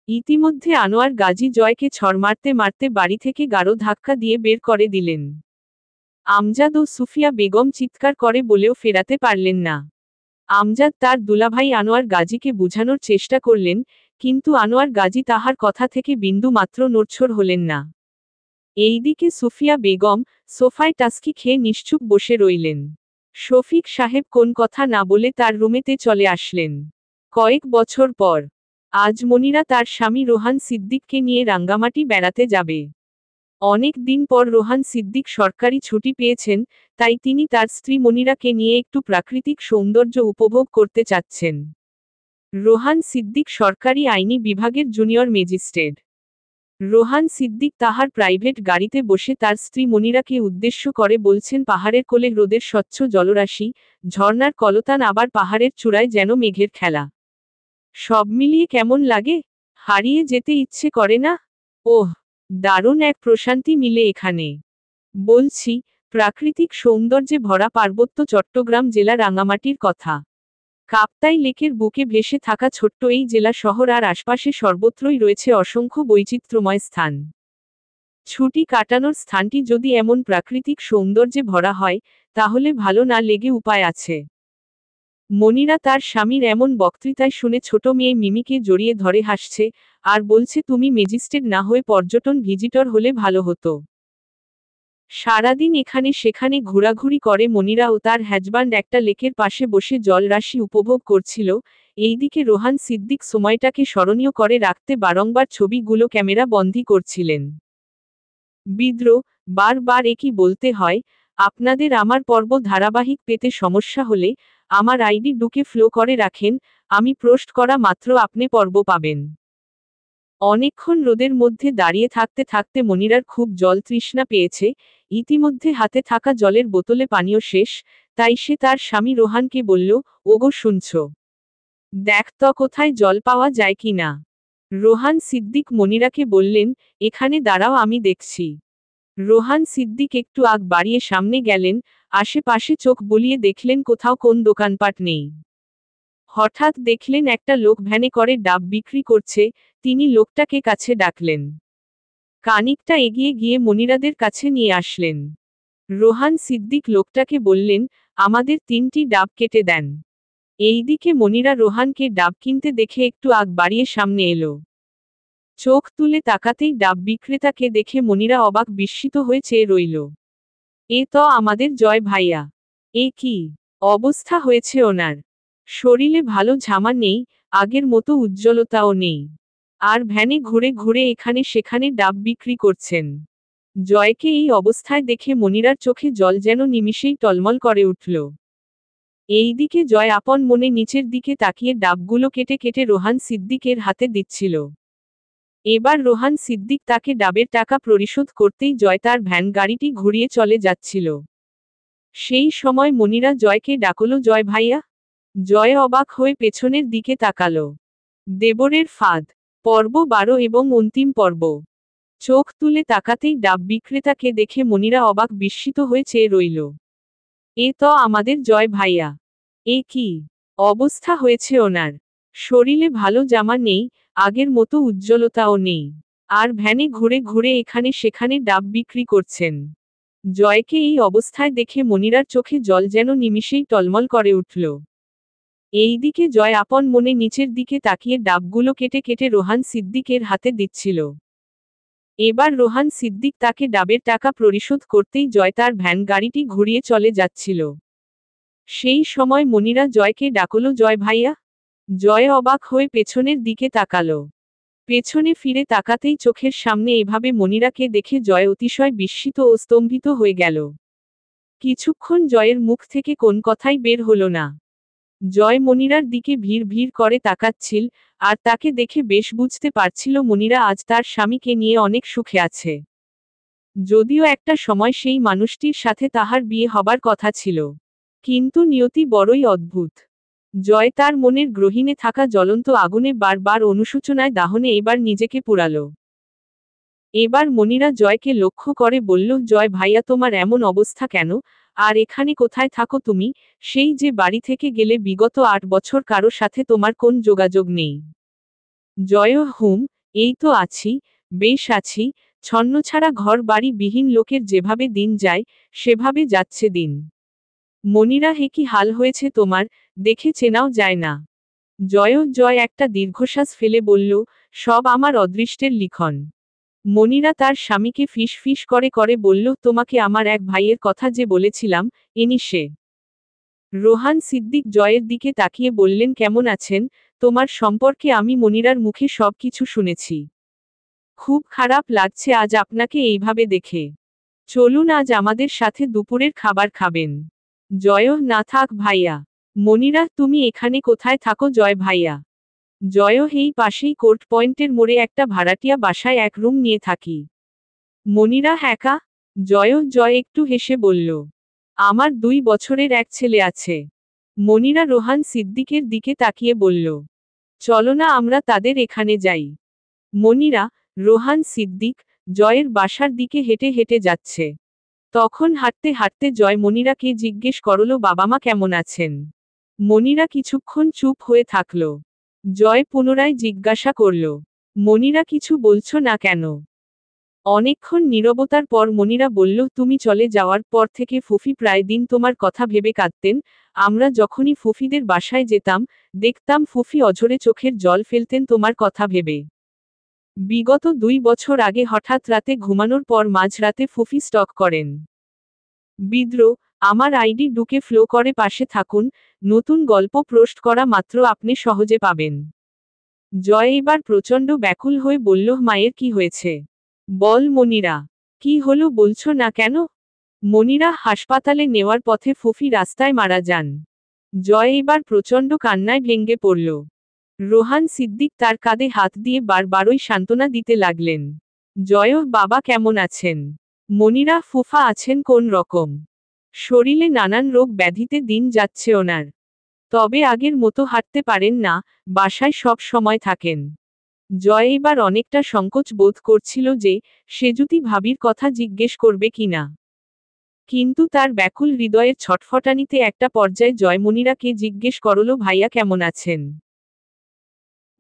ইতিমধ্যে আনোয়ার গাজী জয়কে ছড় মারতে মারতে বাড়ি থেকে গাঢ় ধাক্কা দিয়ে বের করে দিলেন। আমজাদ ও সুফিয়া বেগম চিৎকার করে বলেও ফেরাতে পারলেন না। আমজাদ তার দুলাভাই আনোয়ার গাজীকে বুঝানোর চেষ্টা করলেন, কিন্তু আনোয়ার গাজী তাহার কথা থেকে বিন্দু মাত্র নড়ছড় হলেন না। এইদিকে সুফিয়া বেগম সোফায় টাস্কি খেয়ে নিশ্চুপ বসে রইলেন। শফিক সাহেব কোন কথা না বলে তার রুমেতে চলে আসলেন। কয়েক বছর পর আজ মনিরা তার স্বামী রোহান সিদ্দিককে নিয়ে রাঙ্গামাটি বেড়াতে যাবে। অনেক দিন পর রোহান সিদ্দিক সরকারি ছুটি পেয়েছেন, তাই তিনি তার স্ত্রী মনিরাকে নিয়ে একটু প্রাকৃতিক সৌন্দর্য উপভোগ করতে চাচ্ছেন। রোহান সিদ্দিক সরকারি আইনি বিভাগের জুনিয়র ম্যাজিস্ট্রেট। রোহান সিদ্দিক তাহার প্রাইভেট গাড়িতে বসে তার স্ত্রী মনিরাকে উদ্দেশ্য করে বলছেন, পাহাড়ের কোলে রোদের স্বচ্ছ জলরাশি, ঝর্ণার কলতান, আবার পাহাড়ের চূড়ায় যেন মেঘের খেলা। সব মিলিয়ে কেমন লাগে? হারিয়ে যেতে ইচ্ছে করে না? ওহ, দারুণ এক প্রশান্তি মিলে এখানে। বলছি, প্রাকৃতিক সৌন্দর্যে ভরা পার্বত্য চট্টগ্রাম জেলা রাঙামাটির কথা। কাপ্তাই লেকের বুকে ভেসে থাকা ছোট্ট এই জেলা শহর আর আশপাশে সর্বত্রই রয়েছে অসংখ্য বৈচিত্র্যময় স্থান। ছুটি কাটানোর স্থানটি যদি এমন প্রাকৃতিক সৌন্দর্যে ভরা হয়, তাহলে ভালো না লেগে উপায় আছে। মনিরা তার স্বামীর এমন বক্তৃতায় শুনে ছোট মেয়ে মিমিকে জড়িয়ে ধরে হাসছে, আর বলছে, তুমি ম্যাজিস্ট্রেট না হয়ে পর্যটন ভিজিটর হলে ভালো হতো। সারাদিন এখানে সেখানে ঘোরাঘুরি করে মনিরা ও তার হ্যাজব্যান্ড একটা লেকের পাশে বসে জলরাশি উপভোগ করছিল। এইদিকে রোহান সিদ্দিক সময়টাকে স্মরণীয় করে রাখতে বারংবার ছবিগুলো ক্যামেরা বন্দী করছিলেন। বিদ্রোহ, বারবার একই বলতে হয়, আপনাদের আমার পর্ব ধারাবাহিক পেতে সমস্যা হলে আমার আইডি ডুকে ফ্লো করে রাখেন, আমি পোস্ট করা মাত্র আপনি পর্ব পাবেন। অনেকক্ষণ রোদের মধ্যে দাঁড়িয়ে থাকতে থাকতে মনিরার খুব জল তৃষ্ণা পেয়েছে। ইতিমধ্যে হাতে থাকা জলের বোতলে পানীয় শেষ, তাই সে তার স্বামী রোহানকে বলল, ওগো শুনছ? দেখ তো কোথায় জল পাওয়া যায় কি না। রোহান সিদ্দিক মনিরাকে বললেন, এখানে দাঁড়াও, আমি দেখছি। রোহান সিদ্দিক একটু আগ বাড়িয়ে সামনে গেলেন, আশেপাশে চোখ বুলিয়ে দেখলেন কোথাও কোন দোকানপাট নেই। হঠাৎ দেখলেন একটা লোক ভ্যানে করে ডাব বিক্রি করছে, তিনি লোকটাকে কাছে ডাকলেন। খানিকটা এগিয়ে গিয়ে মনিরাদের কাছে নিয়ে আসলেন। রোহান সিদ্দিক লোকটাকে বললেন, আমাদের 3টি ডাব কেটে দেন। এইদিকে মনিরা রোহানকে ডাব কিনতে দেখে একটু আগ বাড়িয়ে সামনে এলো। চোখ তুলে তাকাতেই ডাব বিক্রেতাকে দেখে মনিরা অবাক বিস্মিত হয়ে চেয়ে রইল। এ তো আমাদের জয় ভাইয়া। এ কি অবস্থা হয়েছে ওনার? শরীরে ভালো ঝামা নেই, আগের মতো উজ্জ্বলতাও নেই। আর ভ্যানে ঘুরে ঘুরে এখানে সেখানে ডাব বিক্রি করছেন। জয়কে এই অবস্থায় দেখে মনিরার চোখে জল যেন নিমিষেই টলমল করে উঠল। এইদিকে জয় আপন মনে নিচের দিকে তাকিয়ে ডাবগুলো কেটে কেটে রোহান সিদ্দিকের হাতে দিচ্ছিল। এবার রোহান সিদ্দিক তাকে ডাবের টাকা পরিশোধ করতেই জয় তার ভ্যান গাড়িটি ঘুরিয়ে চলে যাচ্ছিল। সেই সময় মনিরা জয়কে ডাকল, জয় ভাইয়া। জয় অবাক হয়ে পেছনের দিকে তাকালো। দেবরের ফাঁদ, পর্ব 12 এবং অন্তিম পর্ব। চোখ তুলে তাকাতেই ডাব বিক্রেতাকে দেখে মনিরা অবাক বিস্মিত হয়ে চেয়ে রইল। এ তো আমাদের জয় ভাইয়া। এ কি অবস্থা হয়েছে ওনার? শরীরে ভালো জামা নেই, আগের মতো উজ্জ্বলতাও নেই। আর ভ্যানে ঘুরে ঘুরে এখানে সেখানে ডাব বিক্রি করছেন। জয়কে এই অবস্থায় দেখে মনিরার চোখে জল যেন নিমিষেই টলমল করে উঠল। এইদিকে জয় আপন মনে নিচের দিকে তাকিয়ে ডাবগুলো কেটে কেটে রোহান সিদ্দিকের হাতে দিচ্ছিল। এবার রোহান সিদ্দিক তাকে ডাবের টাকা পরিশোধ করতেই জয় তার ভ্যান গাড়িটি ঘুরিয়ে চলে যাচ্ছিল। সেই সময় মনিরা জয়কে ডাকল, জয় ভাইয়া। জয় অবাক হয়ে পেছনের দিকে তাকালো। পেছনে ফিরে তাকাতেই চোখের সামনে এভাবে মনিরাকে দেখে জয় অতিশয় বিস্মিত ও স্তম্ভিত হয়ে গেল। কিছুক্ষণ জয়ের মুখ থেকে কোন কথাই বের হলো না। জয় মনিরার দিকে ভিড় ভিড় করে তাকাচ্ছিল, আর তাকে দেখে বেশ বুঝতে পারছিল মনিরা আজ তার স্বামীকে নিয়ে অনেক সুখে আছে। যদিও একটা সময় সেই মানুষটির সাথে তাহার বিয়ে হবার কথা ছিল। কিন্তু নিয়তি বড়ই অদ্ভুত। জয় তার মনের গ্রহিণে থাকা জ্বলন্ত আগুনে বারবার অনুশোচনায় দাহনে এবার নিজেকে পুরালো। এবার মনিরা জয়কে লক্ষ্য করে বলল, জয় ভাইয়া, তোমার এমন অবস্থা কেন? আর এখানে কোথায় থাকো তুমি? সেই যে বাড়ি থেকে গেলে বিগত 8 বছর কারো সাথে তোমার কোন যোগাযোগ নেই। জয় হুম, এই তো আছি, বেশ আছি, ছন্নছাড়া ঘর বাড়ি বিহীন লোকের যেভাবে দিন যায়, সেভাবে যাচ্ছে দিন। মনিরা, হে কি হাল হয়েছে তোমার, দেখে চেনাও যায় না। জয় একটা দীর্ঘশ্বাস ফেলে বলল, সব আমার অদৃষ্টের লিখন। মনিরা তার স্বামীকে ফিস ফিস করে করে বলল, তোমাকে আমার এক ভাইয়ের কথা যে বলেছিলাম, ইনি সে। রোহান সিদ্দিক জয়ের দিকে তাকিয়ে বললেন, কেমন আছেন? তোমার সম্পর্কে আমি মনিরার মুখে সব কিছু শুনেছি। খুব খারাপ লাগছে আজ আপনাকে এইভাবে দেখে। চলুন আজ আমাদের সাথে দুপুরের খাবার খাবেন। জয়, না থাক ভাইয়া। মনিরা, তুমি এখানে কোথায় থাকো জয় ভাইয়া? জয়, এই পাশেই কোর্ট পয়েন্টের মোড়ে একটা ভাড়াটিয়া বাসায় এক রুম নিয়ে থাকি। মনিরা, একা? জয় একটু হেসে বলল, আমার 2 বছরের এক ছেলে আছে। মনিরা রোহান সিদ্দিকের দিকে তাকিয়ে বলল, চলো না আমরা তাদের এখানে যাই। মনিরা, রোহান সিদ্দিক, জয়ের বাসার দিকে হেঁটে হেঁটে যাচ্ছে। তখন হাঁটতে হাঁটতে জয় মনিরাকে জিজ্ঞেস করল, বাবা মা কেমন আছেন? মনিরা কিছুক্ষণ চুপ হয়ে থাকল। জয় পুনরায় জিজ্ঞাসা করল, মনিরা কিছু বলছো না কেন? অনেকক্ষণ নীরবতার পর মনিরা বলল, তুমি চলে যাওয়ার পর থেকে ফুফি প্রায় দিন তোমার কথা ভেবে কাঁদতেন। আমরা যখনই ফুফিদের বাসায় যেতাম, দেখতাম ফুফি অঝরে চোখের জল ফেলতেন তোমার কথা ভেবে। বিগত 2 বছর আগে হঠাৎ রাতে ঘুমানোর পর মাঝরাতে ফুফি স্টক করেন। বিদ্রোহ, আমার আইডি ঢুকে ফ্লো করে পাশে থাকুন, নতুন গল্প পোস্ট করা মাত্র আপনি সহজে পাবেন। জয় এবার প্রচণ্ড ব্যাকুল হয়ে বলল, মায়ের কি হয়েছে? বল মনিরা, কি হলো বলছো না কেন? মনিরা, হাসপাতালে নেওয়ার পথে ফুফি রাস্তায় মারা যান। জয় এবার প্রচণ্ড কান্নায় ভেঙে পড়ল। রোহান সিদ্দিক তার কাঁধে হাত দিয়ে বারবারই সান্ত্বনা দিতে লাগলেন। জয়, বাবা কেমন আছেন? মনিরা, ফুফা আছেন কোন রকম। শরীরে নানান রোগ ব্যাধিতে দিন যাচ্ছে ওনার। তবে আগের মতো হাঁটতে পারেন না, বাসায় সব সময় থাকেন। জয় এবার অনেকটা সংকোচ বোধ করছিল যে, সে যদি ভাবির কথা জিজ্ঞেস করবে কিনা। কিন্তু তার ব্যাকুল হৃদয়ের ছটফটানিতে একটা পর্যায়ে জয় মনিরাকে জিজ্ঞেস করল, ভাইয়া কেমন আছেন?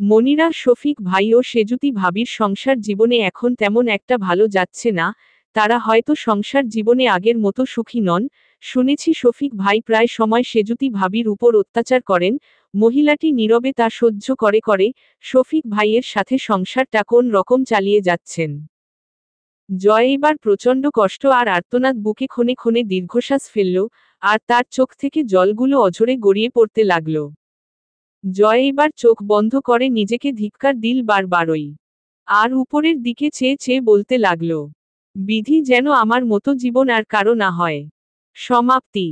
মনিরা, শফিক ভাই ও সেজুতি ভাবির সংসার জীবনে এখন তেমন একটা ভালো যাচ্ছে না, তারা হয়তো সংসার জীবনে আগের মতো সুখী নন। শুনেছি শফিক ভাই প্রায় সময় সেজুতি ভাবির উপর অত্যাচার করেন। মহিলাটি নীরবে তা সহ্য করে করে শফিক ভাইয়ের সাথে সংসারটা কোন রকম চালিয়ে যাচ্ছেন। জয় এবার প্রচণ্ড কষ্ট আর আর্তনাদ বুকে ক্ষণে ক্ষণে দীর্ঘশ্বাস ফেলল, আর তার চোখ থেকে জলগুলো অঝরে গড়িয়ে পড়তে লাগল। জয় এবার চোখ বন্ধ করে নিজেকে ধিক্কার দিল বারবারই। আর উপরের দিকে চেয়ে চেয়ে বলতে লাগল, বিধি যেন আমার মতো জীবন আর কারো না হয়। সমাপ্তি।